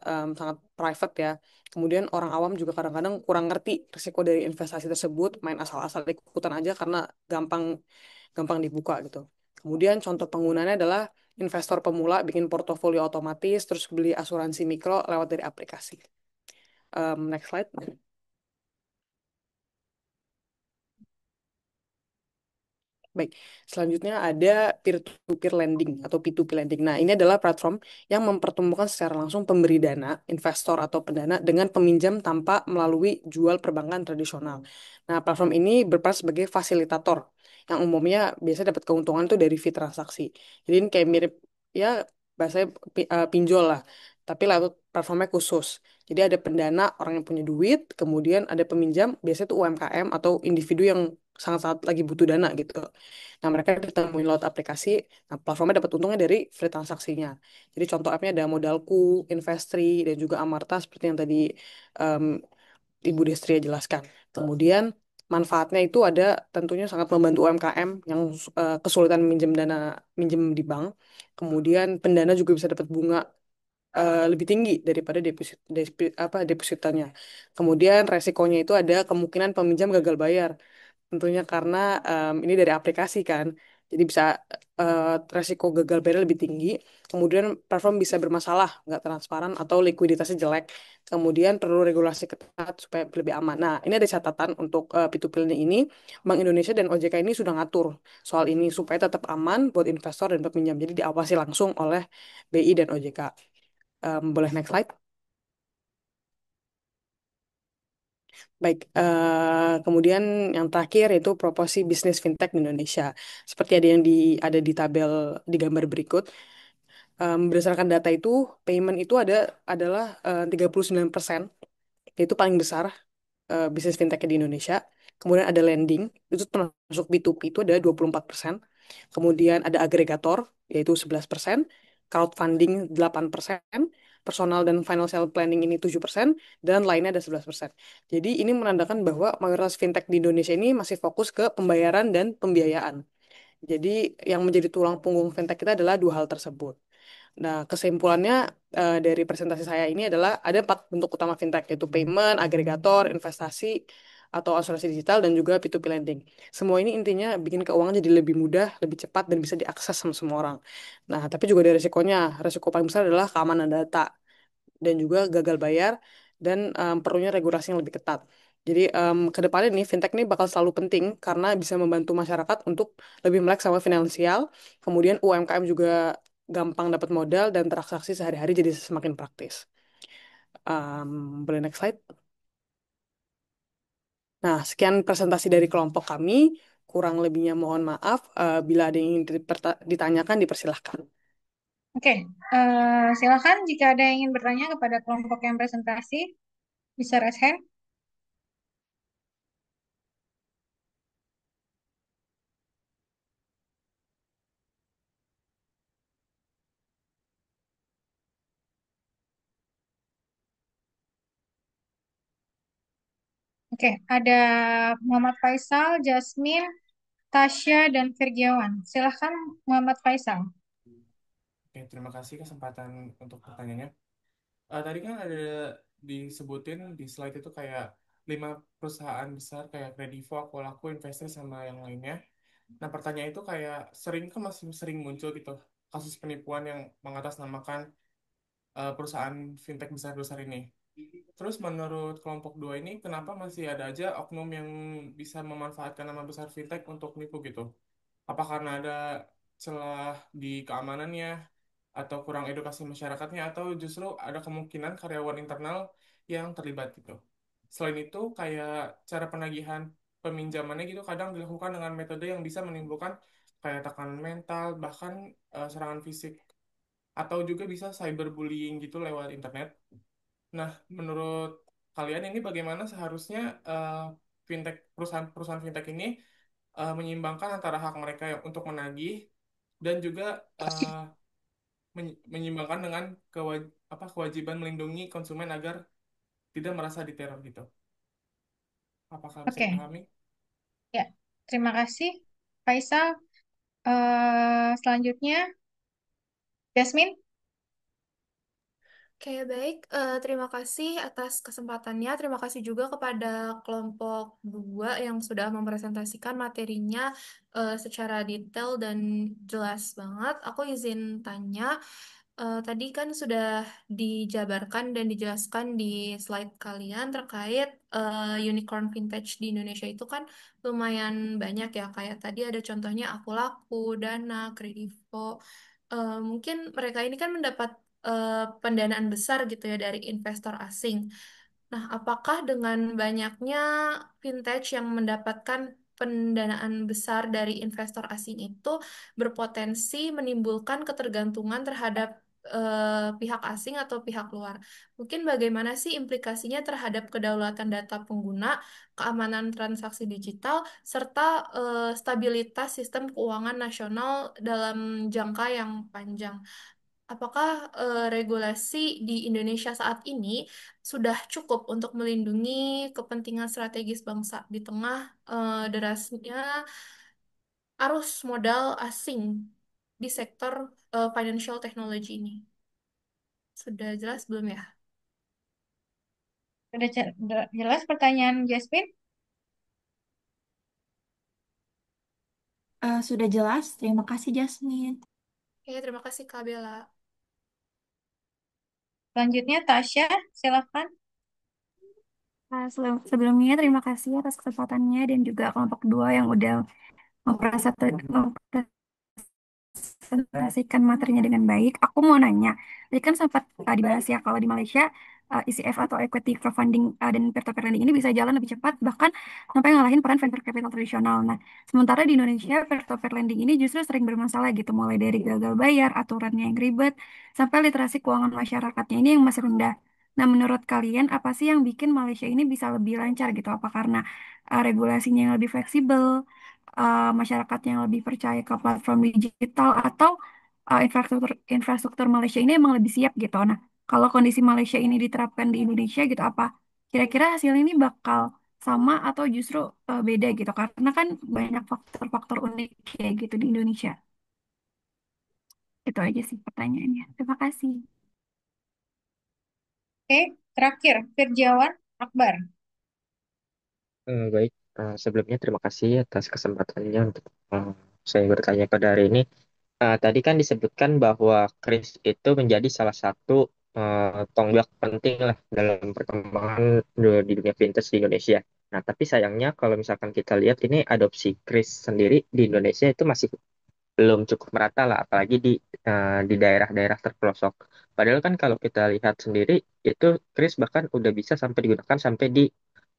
private ya. Kemudian orang awam juga kadang-kadang kurang ngerti risiko dari investasi tersebut, main asal-asal ikutan aja karena gampang gampang dibuka gitu. Kemudian contoh penggunaannya adalah investor pemula bikin portofolio otomatis, terus beli asuransi mikro lewat dari aplikasi. Next slide. Baik, selanjutnya ada peer-to-peer lending atau P2P lending. Nah, ini adalah platform yang mempertemukan secara langsung pemberi dana, investor atau pendana dengan peminjam tanpa melalui jual perbankan tradisional. Nah, platform ini berperan sebagai fasilitator yang umumnya biasanya dapat keuntungan tuh dari fee transaksi. Jadi ini kayak mirip ya bahasanya pinjol lah, tapi lewat platformnya khusus. Jadi ada pendana orang yang punya duit, kemudian ada peminjam, biasanya tuh UMKM atau individu yang sangat-sangat lagi butuh dana gitu. Nah, mereka ditemuin lewat aplikasi, nah platformnya dapat untungnya dari free transaksinya. Jadi contoh appnya ada Modalku, Investri, dan juga Amarta seperti yang tadi em, Ibu Destria jelaskan. Kemudian manfaatnya itu ada tentunya sangat membantu UMKM yang kesulitan minjem di bank. Kemudian pendana juga bisa dapat bunga lebih tinggi daripada depositanya. Kemudian resikonya itu ada kemungkinan peminjam gagal bayar. Tentunya karena ini dari aplikasi kan, jadi bisa eh, resiko gagal bayar lebih tinggi. Kemudian platform bisa bermasalah, nggak transparan atau likuiditasnya jelek. Kemudian perlu regulasi ketat supaya lebih aman. Nah, ini ada catatan untuk P2P ini. Bank Indonesia dan OJK ini sudah ngatur soal ini supaya tetap aman buat investor dan peminjam. Jadi diawasi langsung oleh BI dan OJK. Boleh next slide? Baik, kemudian yang terakhir yaitu proporsi bisnis fintech di Indonesia. Seperti ada di tabel di gambar berikut. Berdasarkan data itu, payment itu adalah 39%, yaitu paling besar bisnis fintech di Indonesia. Kemudian ada lending, itu termasuk B2B itu ada 24%. Kemudian ada agregator, yaitu 11%. Crowdfunding 8%. Personal dan financial planning ini 7%. Dan lainnya ada 11%. Jadi ini menandakan bahwa mayoritas fintech di Indonesia ini masih fokus ke pembayaran dan pembiayaan. Jadi yang menjadi tulang punggung fintech kita adalah dua hal tersebut. Nah, kesimpulannya dari presentasi saya ini adalah ada 4 bentuk utama fintech, yaitu payment, agregator, investasi, atau asuransi digital, dan juga P2P lending. Semua ini intinya bikin keuangan jadi lebih mudah, lebih cepat, dan bisa diakses sama semua orang. Nah, tapi juga ada resikonya. Resiko paling besar adalah keamanan data, dan juga gagal bayar, dan perlunya regulasi yang lebih ketat. Jadi ke depannya nih fintech ini bakal selalu penting karena bisa membantu masyarakat untuk lebih melek sama finansial. Kemudian UMKM juga gampang dapat modal dan transaksi sehari-hari jadi semakin praktis. Boleh next slide? Nah, sekian presentasi dari kelompok kami. Kurang lebihnya mohon maaf. Bila ada yang ingin ditanyakan, dipersilahkan. Oke, silakan jika ada yang ingin bertanya kepada kelompok yang presentasi, bisa raise hand. Oke, ada Muhammad Faisal, Jasmine, Tasya, dan Firgiawan. Silahkan Muhammad Faisal. Oke, terima kasih kesempatan untuk pertanyaannya. Tadi kan ada disebutin di slide itu kayak 5 perusahaan besar kayak Kredivo, Akulaku, Investri, sama yang lainnya. Nah, pertanyaan itu kayak masih sering muncul gitu kasus penipuan yang mengatasnamakan perusahaan fintech besar-besar ini. Terus menurut kelompok dua ini, kenapa masih ada aja oknum yang bisa memanfaatkan nama besar fintech untuk nipu gitu? Apa karena ada celah di keamanannya, atau kurang edukasi masyarakatnya, atau justru ada kemungkinan karyawan internal yang terlibat gitu? Selain itu, kayak cara penagihan peminjamannya gitu kadang dilakukan dengan metode yang bisa menimbulkan kayak tekanan mental, bahkan serangan fisik, atau juga bisa cyberbullying gitu lewat internet. Nah, menurut kalian ini bagaimana seharusnya perusahaan fintech ini menyeimbangkan antara hak mereka untuk menagih dan juga menyeimbangkan dengan kewajiban melindungi konsumen agar tidak merasa diteror gitu. Apakah bisa Oke, dipahami? ya. Terima kasih, Faisal. Selanjutnya, Jasmine. Oke, baik. Terima kasih atas kesempatannya. Terima kasih juga kepada kelompok dua yang sudah mempresentasikan materinya secara detail dan jelas banget. Aku izin tanya, Tadi kan sudah dijabarkan dan dijelaskan di slide kalian terkait unicorn vintage di Indonesia itu kan lumayan banyak ya. Kayak tadi ada contohnya Akulaku, Dana, Kredivo. Mungkin mereka ini kan mendapat pendanaan besar gitu ya dari investor asing. Nah, apakah dengan banyaknya vintage yang mendapatkan pendanaan besar dari investor asing itu berpotensi menimbulkan ketergantungan terhadap pihak asing atau pihak luar? Mungkin bagaimana sih implikasinya terhadap kedaulatan data pengguna, keamanan transaksi digital, serta stabilitas sistem keuangan nasional dalam jangka yang panjang? Apakah regulasi di Indonesia saat ini sudah cukup untuk melindungi kepentingan strategis bangsa di tengah derasnya arus modal asing di sektor financial technology ini? Sudah jelas belum ya? Sudah jelas pertanyaan Jasmine? Sudah jelas, terima kasih Jasmine. Oke, terima kasih Kak Bella. Selanjutnya Tasya, silakan. Sebelumnya terima kasih atas kesempatannya dan juga kelompok dua yang udah mempresentasikan materinya dengan baik. Aku mau nanya, tadi kan sempat dibahas ya kalau di Malaysia ECF atau equity crowdfunding dan peer-to-peer lending ini bisa jalan lebih cepat bahkan sampai ngalahin peran venture capital tradisional. Nah, sementara di Indonesia peer-to-peer lending ini justru sering bermasalah gitu, mulai dari gagal bayar, aturannya yang ribet, sampai literasi keuangan masyarakatnya ini yang masih rendah. Nah, menurut kalian apa sih yang bikin Malaysia ini bisa lebih lancar gitu? Apa karena regulasinya yang lebih fleksibel, masyarakat yang lebih percaya ke platform digital atau infrastruktur infrastruktur Malaysia ini emang lebih siap gitu. Nah, kalau kondisi Malaysia ini diterapkan di Indonesia gitu apa kira-kira hasil ini bakal sama atau justru beda gitu? Karena kan banyak faktor-faktor unik kayak gitu di Indonesia. Itu aja sih pertanyaannya. Terima kasih. Oke, terakhir Firjawan Akbar. Baik, sebelumnya terima kasih atas kesempatannya untuk saya bertanya pada hari ini. Tadi kan disebutkan bahwa Kris itu menjadi salah satu tonggak penting lah dalam perkembangan di dunia vintage di Indonesia. Nah, tapi sayangnya kalau misalkan kita lihat ini adopsi Kris sendiri di Indonesia itu masih belum cukup merata lah, apalagi di daerah-daerah terpelosok. Padahal kan kalau kita lihat sendiri itu Kris bahkan udah bisa sampai digunakan sampai di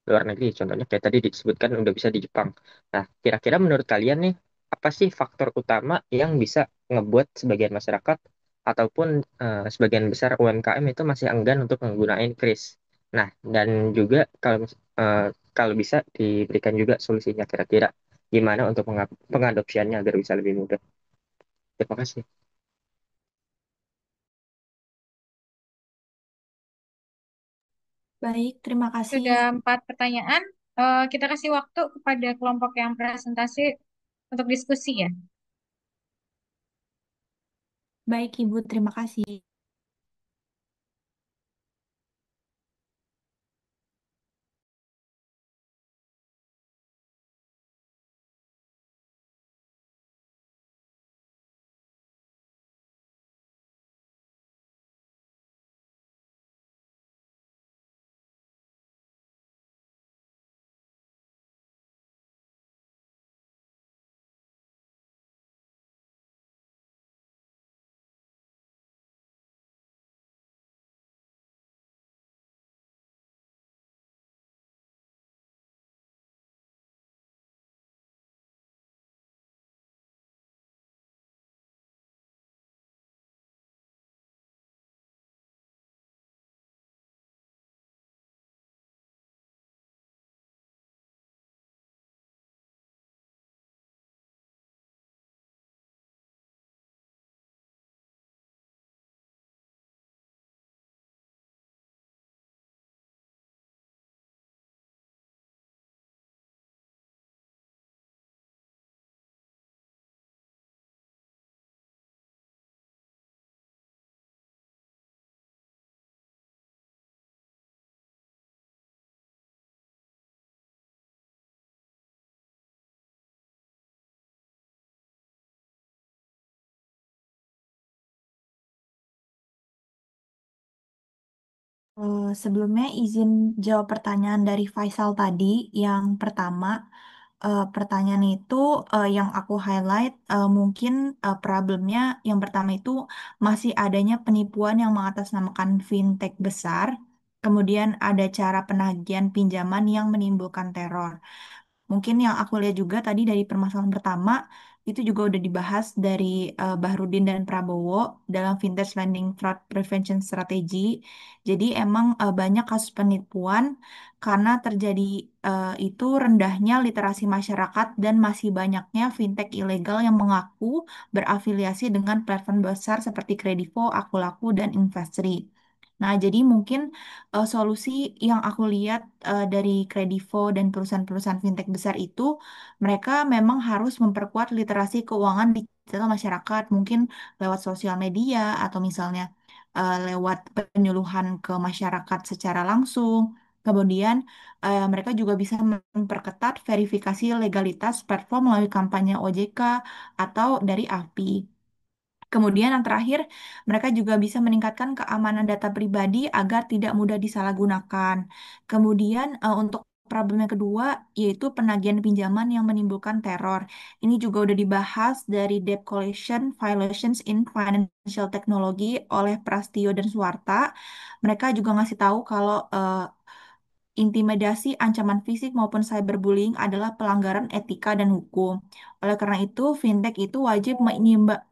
luar negeri. Contohnya kayak tadi disebutkan udah bisa di Jepang. Nah, kira-kira menurut kalian nih, apa sih faktor utama yang bisa ngebuat sebagian masyarakat ataupun sebagian besar UMKM itu masih enggan untuk menggunakan kris? Nah, dan juga kalau bisa diberikan juga solusinya kira-kira gimana untuk pengadopsiannya agar bisa lebih mudah. Terima kasih. Baik, terima kasih. Sudah 4 pertanyaan. Kita kasih waktu kepada kelompok yang presentasi untuk diskusi ya. Baik Ibu, terima kasih. Sebelumnya izin jawab pertanyaan dari Faisal tadi. Yang pertama, pertanyaan itu yang aku highlight mungkin problemnya yang pertama itu masih adanya penipuan yang mengatasnamakan fintech besar. Kemudian ada cara penagihan pinjaman yang menimbulkan teror. Mungkin yang aku lihat juga tadi dari permasalahan pertama itu juga udah dibahas dari Bahrudin dan Prabowo dalam Vintage Lending Fraud Prevention Strategy. Jadi emang banyak kasus penipuan karena terjadi itu rendahnya literasi masyarakat dan masih banyaknya fintech ilegal yang mengaku berafiliasi dengan platform besar seperti Kredivo, Akulaku, dan Investri. Nah, jadi mungkin solusi yang aku lihat dari Kredivo dan perusahaan-perusahaan fintech besar itu, mereka memang harus memperkuat literasi keuangan digital masyarakat, mungkin lewat sosial media atau misalnya lewat penyuluhan ke masyarakat secara langsung. Kemudian, mereka juga bisa memperketat verifikasi legalitas platform melalui kampanye OJK atau dari API. Kemudian yang terakhir, mereka juga bisa meningkatkan keamanan data pribadi agar tidak mudah disalahgunakan. Kemudian untuk problem yang kedua yaitu penagihan pinjaman yang menimbulkan teror. Ini juga udah dibahas dari Debt Collection Violations in Financial Technology oleh Prastio dan Suwarta. Mereka juga ngasih tahu kalau intimidasi, ancaman fisik maupun cyberbullying adalah pelanggaran etika dan hukum. Oleh karena itu, fintech itu wajib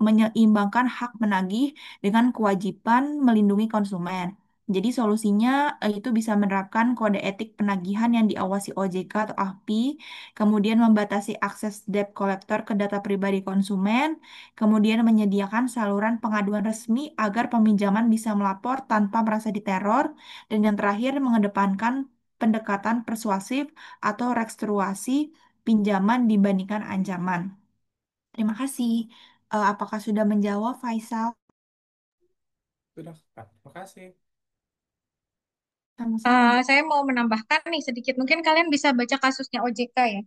menyeimbangkan hak menagih dengan kewajiban melindungi konsumen. Jadi solusinya itu bisa menerapkan kode etik penagihan yang diawasi OJK atau AFPI, kemudian membatasi akses debt collector ke data pribadi konsumen, kemudian menyediakan saluran pengaduan resmi agar peminjaman bisa melapor tanpa merasa diteror, dan yang terakhir mengedepankan pendekatan persuasif atau rekstruasi pinjaman dibandingkan ancaman. Terima kasih. Apakah sudah menjawab, Faisal? Sudah, Kak. Makasih. Sama-sama. Saya mau menambahkan nih sedikit. Mungkin kalian bisa baca kasusnya OJK ya.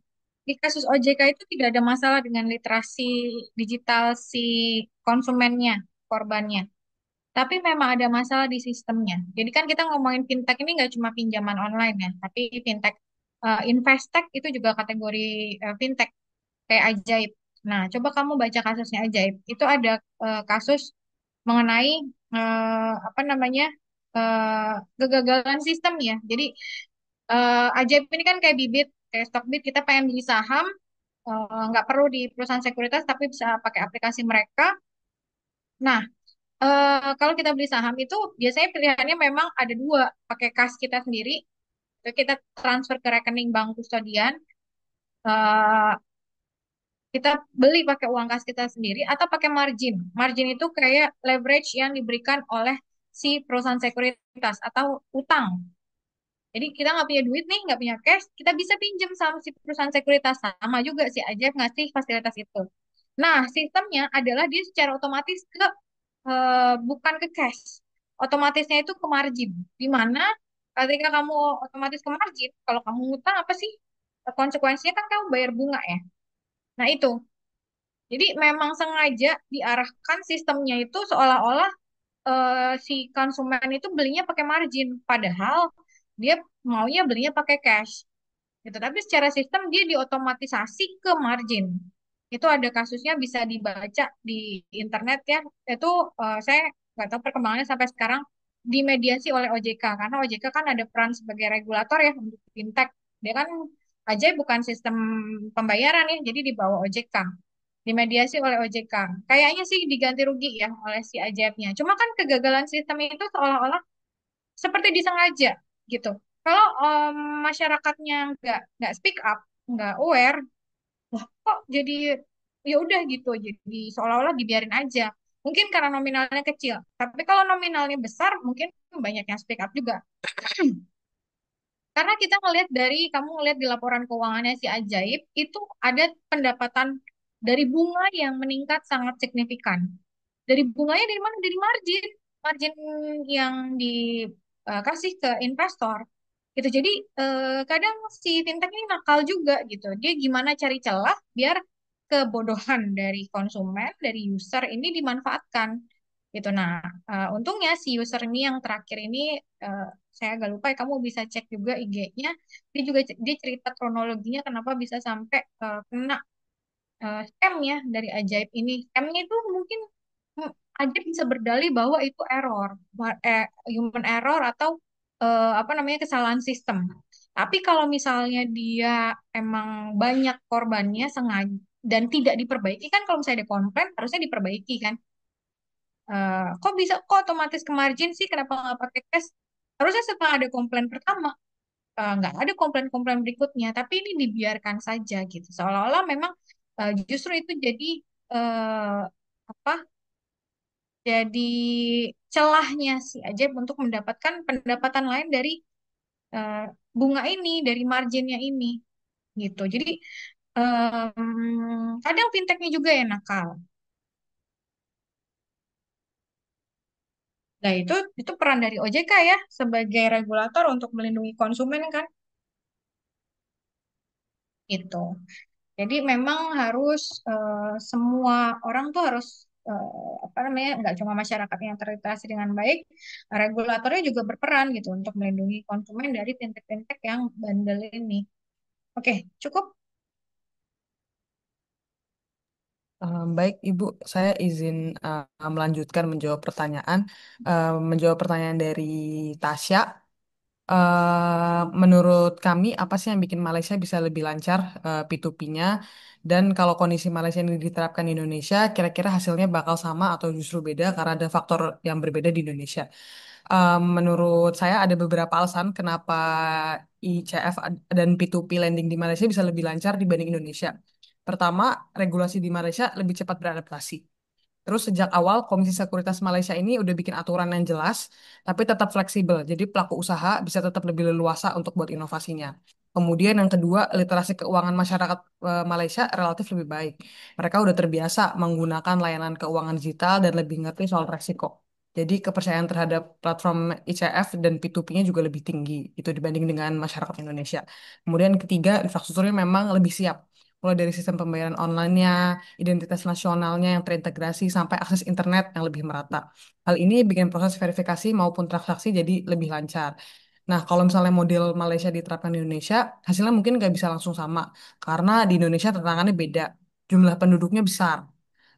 Di kasus OJK itu tidak ada masalah dengan literasi digital si konsumennya, korbannya. Tapi memang ada masalah di sistemnya. Jadi kan kita ngomongin fintech ini nggak cuma pinjaman online ya, tapi fintech, investech itu juga kategori fintech kayak Ajaib. Nah, coba kamu baca kasusnya Ajaib. Itu ada kasus mengenai apa namanya kegagalan sistem ya. Jadi Ajaib ini kan kayak Bibit, kayak Stockbit. Kita pengen beli saham, nggak perlu di perusahaan sekuritas, tapi bisa pakai aplikasi mereka. Nah, kalau kita beli saham itu biasanya pilihannya memang ada dua, pakai kas kita sendiri, itu kita transfer ke rekening bank kustodian, eh, kita beli pakai uang kas kita sendiri atau pakai margin. Margin itu kayak leverage yang diberikan oleh si perusahaan sekuritas atau utang. Jadi kita nggak punya duit nih, nggak punya cash, kita bisa pinjam sama si perusahaan sekuritas. Sama juga si Ajaib ngasih fasilitas itu. Nah, sistemnya adalah dia secara otomatis ke bukan ke cash. Otomatisnya itu ke margin. Di mana ketika kamu otomatis ke margin, kalau kamu ngutang apa sih? Konsekuensinya kan kamu bayar bunga ya. Nah, itu. Jadi memang sengaja diarahkan sistemnya itu seolah-olah si konsumen itu belinya pakai margin, padahal dia maunya belinya pakai cash. Gitu. Tapi secara sistem dia diotomatisasi ke margin. Itu ada kasusnya bisa dibaca di internet ya. Itu saya nggak tahu perkembangannya sampai sekarang dimediasi oleh OJK karena OJK kan ada peran sebagai regulator ya untuk fintech. Dia kan aja bukan sistem pembayaran ya, jadi di bawah OJK. Dimediasi oleh OJK. Kayaknya sih diganti rugi ya oleh si Ajaibnya. Cuma kan kegagalan sistem itu seolah-olah seperti disengaja gitu. Kalau masyarakatnya nggak speak up, nggak aware, wah kok jadi ya udah gitu, jadi seolah-olah dibiarin aja. Mungkin karena nominalnya kecil, tapi kalau nominalnya besar, mungkin banyak yang speak up juga. Karena kita ngelihat dari, kamu ngelihat di laporan keuangannya si Ajaib, itu ada pendapatan dari bunga yang meningkat sangat signifikan. Dari bunganya dari mana? Dari margin. Margin yang dikasih ke investor. Gitu. Jadi kadang si fintech ini nakal juga gitu. Dia gimana cari celah biar kebodohan dari konsumen, dari user ini dimanfaatkan. Gitu. Nah, untungnya si user ini yang terakhir ini saya agak lupa ya, kamu bisa cek juga IG-nya. Dia cerita kronologinya kenapa bisa sampai kena scam ya dari Ajaib ini. Scamnya itu mungkin hmm, Ajaib bisa berdalih bahwa itu error, human error atau apa namanya kesalahan sistem. Tapi kalau misalnya dia emang banyak korbannya sengaja dan tidak diperbaiki kan kalau misalnya ada komplain harusnya diperbaiki kan. Kok bisa kok otomatis ke margin sih kenapa nggak pakai cash? Harusnya setelah ada komplain pertama nggak ada komplain-komplain berikutnya, tapi ini dibiarkan saja gitu. Seolah-olah memang justru itu jadi eh, apa? Jadi celahnya si Ajib untuk mendapatkan pendapatan lain dari eh, bunga ini, dari marginnya ini gitu. Jadi kadang fintechnya juga yang nakal. Nah itu peran dari OJK ya sebagai regulator untuk melindungi konsumen kan gitu. Jadi memang harus semua orang tuh harus apa namanya nggak cuma masyarakat yang terliterasi dengan baik, regulatornya juga berperan gitu untuk melindungi konsumen dari fintech-fintech yang bandel ini. Oke, cukup. Baik, Ibu, saya izin melanjutkan menjawab pertanyaan dari Tasya. Menurut kami, apa sih yang bikin Malaysia bisa lebih lancar P2P-nya? Dan kalau kondisi Malaysia ini diterapkan di Indonesia, kira-kira hasilnya bakal sama atau justru beda karena ada faktor yang berbeda di Indonesia. Menurut saya ada beberapa alasan kenapa ICF dan P2P lending di Malaysia bisa lebih lancar dibanding Indonesia. Pertama, regulasi di Malaysia lebih cepat beradaptasi. Terus sejak awal Komisi Sekuritas Malaysia ini udah bikin aturan yang jelas, tapi tetap fleksibel. Jadi pelaku usaha bisa tetap lebih leluasa untuk buat inovasinya. Kemudian yang kedua, literasi keuangan masyarakat Malaysia relatif lebih baik. Mereka udah terbiasa menggunakan layanan keuangan digital dan lebih ngerti soal resiko. Jadi kepercayaan terhadap platform ICF dan P2P-nya juga lebih tinggi itu dibanding dengan masyarakat Indonesia. Kemudian ketiga, infrastrukturnya memang lebih siap mulai dari sistem pembayaran online-nya, identitas nasionalnya yang terintegrasi, sampai akses internet yang lebih merata. Hal ini bikin proses verifikasi maupun transaksi jadi lebih lancar. Nah, kalau misalnya model Malaysia diterapkan di Indonesia, hasilnya mungkin nggak bisa langsung sama, karena di Indonesia tantangannya beda. Jumlah penduduknya besar,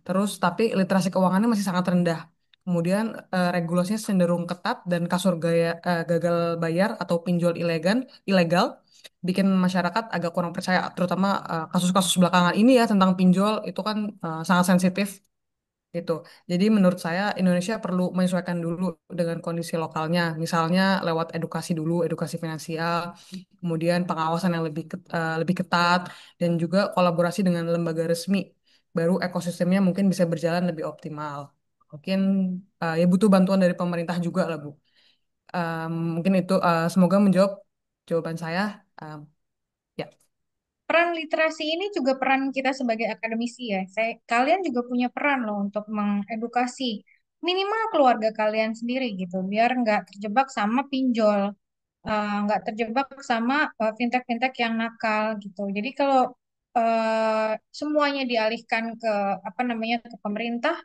terus tapi literasi keuangannya masih sangat rendah. Kemudian regulasinya cenderung ketat dan gagal bayar atau pinjol ilegal bikin masyarakat agak kurang percaya, terutama kasus-kasus belakangan ini ya tentang pinjol itu kan sangat sensitif gitu. Jadi menurut saya Indonesia perlu menyesuaikan dulu dengan kondisi lokalnya, misalnya lewat edukasi dulu, edukasi finansial, kemudian pengawasan yang lebih ketat, dan juga kolaborasi dengan lembaga resmi. Baru ekosistemnya mungkin bisa berjalan lebih optimal. Mungkin ya butuh bantuan dari pemerintah juga lah, Bu. Mungkin itu semoga menjawab jawaban saya. Um, ya. Peran literasi ini juga peran kita sebagai akademisi ya. Kalian juga punya peran loh untuk mengedukasi minimal keluarga kalian sendiri gitu, biar nggak terjebak sama pinjol, nggak terjebak sama fintech-fintech yang nakal gitu. Jadi kalau semuanya dialihkan ke apa namanya ke pemerintah,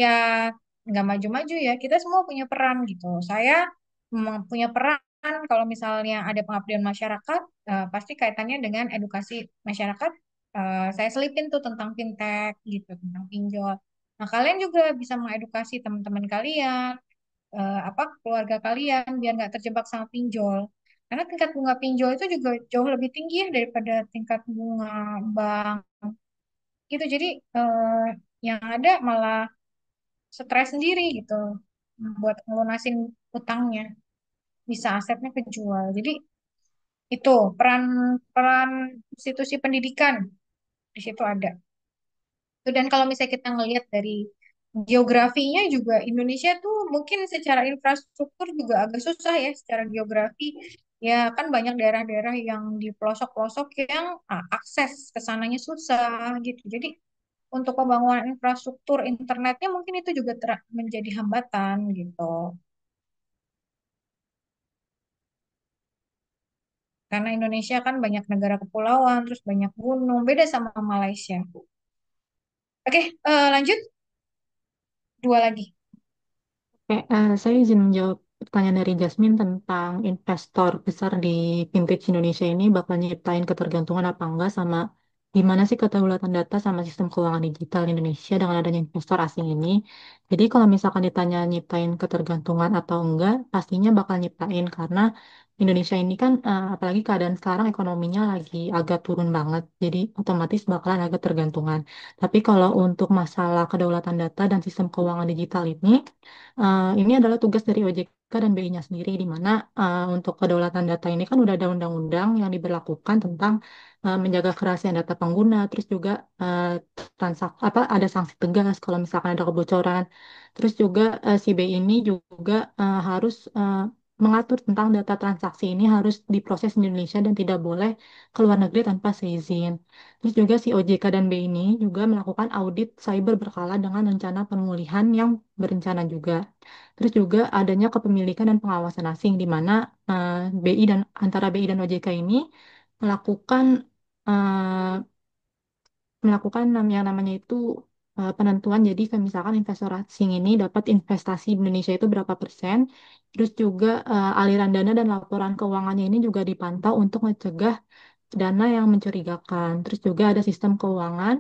ya nggak maju-maju ya. Kita semua punya peran gitu. Saya punya peran kalau misalnya ada pengabdian masyarakat, pasti kaitannya dengan edukasi masyarakat. Saya selipin tuh tentang fintech gitu, tentang pinjol. Nah, kalian juga bisa mengedukasi teman-teman kalian, apa keluarga kalian biar nggak terjebak sama pinjol. Karena tingkat bunga pinjol itu juga jauh lebih tinggi ya daripada tingkat bunga bank gitu. Jadi yang ada malah stres sendiri gitu buat ngelunasin utangnya, bisa asetnya kejual. Jadi itu peran peran institusi pendidikan di situ ada. Dan kalau misalnya kita ngelihat dari geografinya juga Indonesia tuh mungkin secara infrastruktur juga agak susah ya secara geografi. Ya kan banyak daerah-daerah yang di pelosok-pelosok yang akses ke sananya susah gitu. Jadi untuk pembangunan infrastruktur internetnya mungkin itu juga menjadi hambatan gitu. Karena Indonesia kan banyak negara kepulauan, terus banyak gunung, beda sama Malaysia. Oke, lanjut dua lagi. Oke, saya izin menjawab pertanyaan dari Jasmine tentang investor besar di vintage Indonesia ini bakal nyiptain ketergantungan apa enggak sama gimana sih kedaulatan data sama sistem keuangan digital di Indonesia dengan adanya investor asing ini. Jadi kalau misalkan ditanya nyiptain ketergantungan atau enggak, pastinya bakal nyiptain karena Indonesia ini kan apalagi keadaan sekarang ekonominya lagi agak turun banget. Jadi otomatis bakalan agak tergantungan. Tapi kalau untuk masalah kedaulatan data dan sistem keuangan digital ini adalah tugas dari OJK dan BI-nya sendiri, di mana untuk kedaulatan data ini kan udah ada undang-undang yang diberlakukan tentang menjaga kerahasiaan data pengguna, terus juga transak apa ada sanksi tegas kalau misalkan ada kebocoran. Terus juga si BI ini juga harus mengatur tentang data transaksi ini harus diproses di Indonesia dan tidak boleh ke luar negeri tanpa seizin. Terus juga si OJK dan BI ini juga melakukan audit cyber berkala dengan rencana pemulihan yang berencana juga. Terus juga adanya kepemilikan dan pengawasan asing di mana BI dan antara BI dan OJK ini melakukan eh, yang namanya itu penentuan. Jadi kayak misalkan investor asing ini dapat investasi di Indonesia itu berapa persen. Terus juga aliran dana dan laporan keuangannya ini juga dipantau untuk mencegah dana yang mencurigakan. Terus juga ada sistem keuangan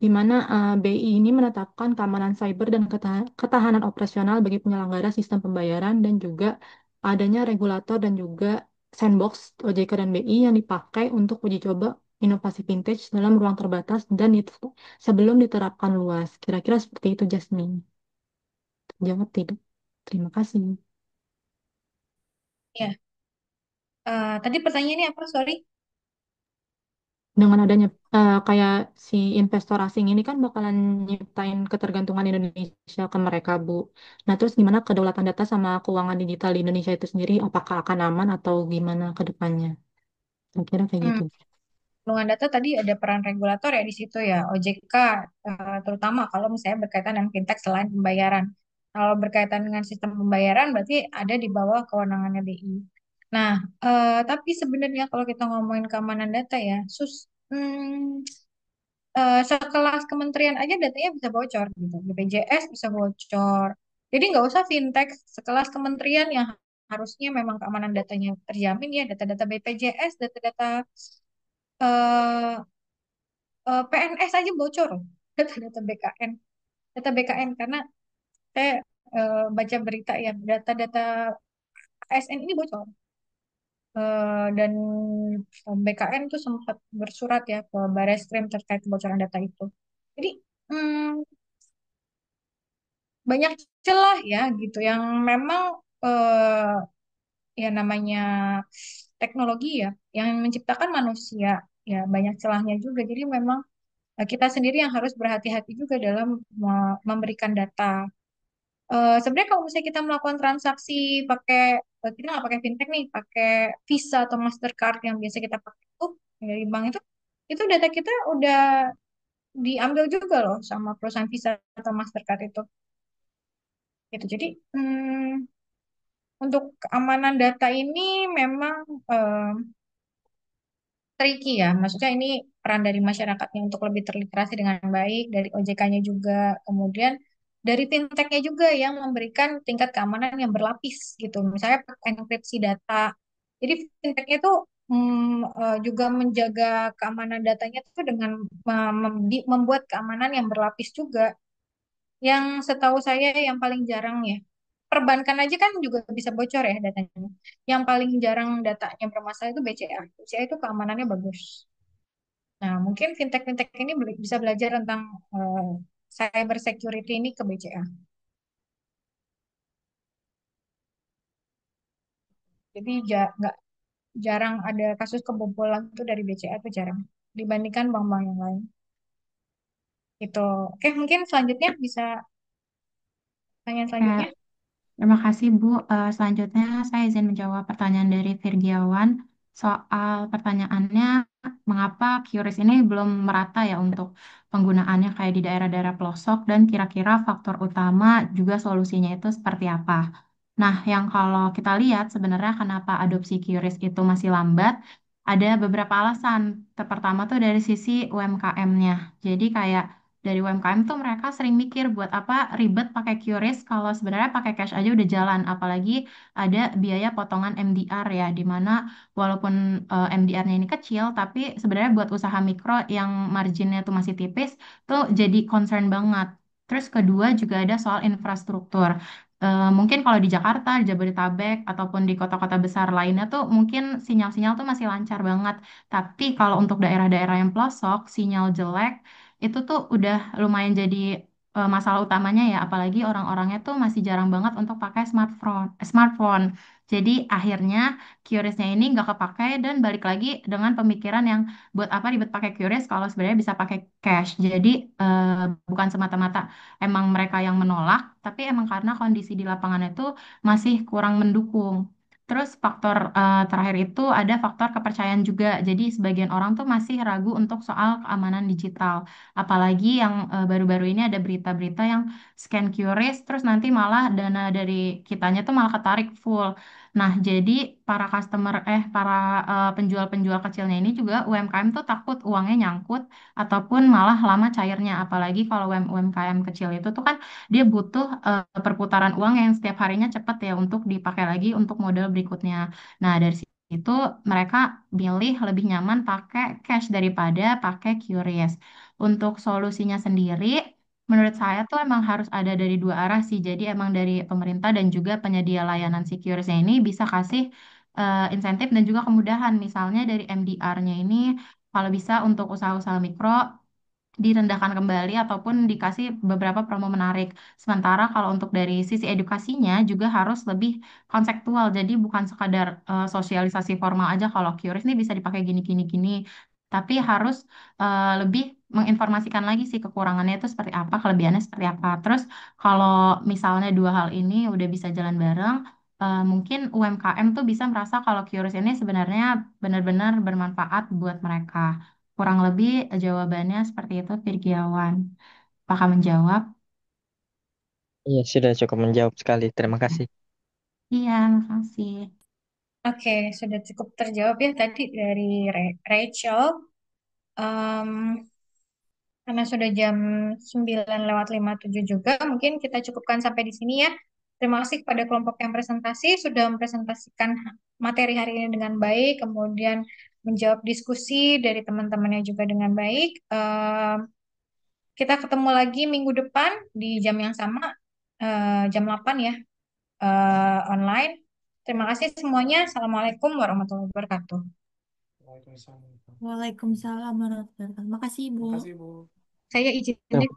di mana BI ini menetapkan keamanan cyber dan ketahanan operasional bagi penyelenggara sistem pembayaran dan juga adanya regulator dan juga sandbox OJK dan BI yang dipakai untuk uji coba inovasi vintage dalam ruang terbatas dan itu sebelum diterapkan luas. Kira-kira seperti itu, Jasmine. Jawab tidak. Terima kasih. Ya, tadi pertanyaannya apa? Sorry. Dengan adanya kayak si investor asing ini kan bakalan nyiptain ketergantungan Indonesia ke mereka, Bu. Nah, terus gimana kedaulatan data sama keuangan digital di Indonesia itu sendiri? Apakah akan aman atau gimana ke depannya? Saya kira kayak Hmm. gitu. Perlindungan data tadi ada peran regulator ya di situ ya, OJK terutama kalau misalnya berkaitan dengan fintech selain pembayaran. Kalau berkaitan dengan sistem pembayaran berarti ada di bawah kewenangannya BI. Nah, tapi sebenarnya kalau kita ngomongin keamanan data ya, sekelas kementerian aja datanya bisa bocor gitu. BPJS bisa bocor. Jadi nggak usah fintech sekelas kementerian yang harusnya memang keamanan datanya terjamin ya, data-data BPJS, data-data eh, PNS aja bocor loh. Data-data BKN, data BKN karena saya baca berita ya, data-data ASN ini bocor. Dan BKN tuh sempat bersurat ya ke Barreskrim terkait kebocoran data itu. Jadi hmm, banyak celah ya gitu yang memang ya namanya teknologi ya yang menciptakan manusia ya banyak celahnya juga. Jadi memang kita sendiri yang harus berhati-hati juga dalam memberikan data. Sebenarnya kalau misalnya kita melakukan transaksi pakai kita nggak pakai fintech nih, pakai Visa atau Mastercard yang biasa kita pakai itu dari bank itu data kita udah diambil juga loh sama perusahaan Visa atau Mastercard itu. Gitu. Jadi untuk keamanan data ini memang eh, tricky ya. Maksudnya ini peran dari masyarakatnya untuk lebih terliterasi dengan baik, dari OJK-nya juga, kemudian dari fintech-nya juga yang memberikan tingkat keamanan yang berlapis gitu. Misalnya enkripsi data. Jadi fintech-nya itu juga menjaga keamanan datanya itu dengan membuat keamanan yang berlapis juga. Yang setahu saya yang paling jarang ya, perbankan aja kan juga bisa bocor ya datanya. Yang paling jarang datanya bermasalah itu BCA. BCA itu keamanannya bagus. Nah, mungkin fintech-fintech ini bisa belajar tentang cyber security ini ke BCA. Jadi nggak jarang ada kasus kebobolan itu dari BCA itu jarang dibandingkan bank-bank yang lain. Itu. Oke, mungkin selanjutnya bisa tanya Eh, selanjutnya. Terima kasih, Bu. Selanjutnya saya izin menjawab pertanyaan dari Virgiawan soal pertanyaannya mengapa QRIS ini belum merata ya untuk penggunaannya kayak di daerah-daerah pelosok dan kira-kira faktor utama juga solusinya itu seperti apa. Nah, yang kalau kita lihat sebenarnya kenapa adopsi QRIS itu masih lambat, ada beberapa alasan. Pertama tuh dari sisi UMKM-nya. Jadi kayak dari UMKM tuh mereka sering mikir buat apa ribet pakai QRIS kalau sebenarnya pakai cash aja udah jalan. Apalagi ada biaya potongan MDR ya, di mana walaupun MDR-nya ini kecil, tapi sebenarnya buat usaha mikro yang marginnya tuh masih tipis, tuh jadi concern banget. Terus kedua juga ada soal infrastruktur. Mungkin kalau di Jakarta, di Jabodetabek, ataupun di kota-kota besar lainnya tuh mungkin sinyal-sinyal tuh masih lancar banget. Tapi kalau untuk daerah-daerah yang pelosok, sinyal jelek itu tuh udah lumayan jadi masalah utamanya ya. Apalagi orang-orangnya tuh masih jarang banget untuk pakai smartphone. Jadi akhirnya QRIS-nya ini nggak kepakai dan balik lagi dengan pemikiran yang buat apa ribet pakai QRIS kalau sebenarnya bisa pakai cash. Jadi bukan semata-mata emang mereka yang menolak, tapi emang karena kondisi di lapangan itu masih kurang mendukung. Terus faktor terakhir itu ada faktor kepercayaan juga. Jadi sebagian orang tuh masih ragu untuk soal keamanan digital. Apalagi yang baru-baru ini ada berita-berita yang scan QRIS, terus nanti malah dana dari kitanya tuh malah ketarik full. Nah, jadi para penjual-penjual kecilnya ini juga UMKM tuh takut uangnya nyangkut ataupun malah lama cairnya. Apalagi kalau UMKM kecil itu tuh kan dia butuh perputaran uang yang setiap harinya cepat ya untuk dipakai lagi untuk modal berikutnya. Nah, dari situ mereka milih lebih nyaman pakai cash daripada pakai QRIS. Untuk solusinya sendiri, menurut saya tuh emang harus ada dari dua arah sih. Jadi emang dari pemerintah dan juga penyedia layanan si QRIS-nya ini bisa kasih insentif dan juga kemudahan. Misalnya dari MDR-nya ini kalau bisa untuk usaha-usaha mikro direndahkan kembali ataupun dikasih beberapa promo menarik. Sementara kalau untuk dari sisi edukasinya juga harus lebih konseptual. Jadi bukan sekadar sosialisasi formal aja kalau QRIS ini bisa dipakai gini gini gini. Tapi harus lebih menginformasikan lagi sih kekurangannya itu seperti apa, kelebihannya seperti apa. Terus kalau misalnya dua hal ini udah bisa jalan bareng, mungkin UMKM tuh bisa merasa kalau QRIS ini sebenarnya benar-benar bermanfaat buat mereka. Kurang lebih jawabannya seperti itu, Virgiawan. Apakah menjawab? Iya, sudah cukup menjawab sekali. Terima kasih. Iya, makasih. Oke, sudah cukup terjawab ya tadi dari Rachel. Em, karena sudah jam 9:57 juga, mungkin kita cukupkan sampai di sini ya. Terima kasih kepada kelompok yang presentasi, sudah mempresentasikan materi hari ini dengan baik, kemudian menjawab diskusi dari teman-temannya juga dengan baik. Kita ketemu lagi minggu depan di jam yang sama, jam 8 ya, online. Terima kasih semuanya. Assalamualaikum warahmatullahi wabarakatuh. Waalaikumsalam. Waalaikumsalam warahmatullahi wabarakatuh. Makasih, Ibu. Makasih, Bu. Saya izin Ya, deh.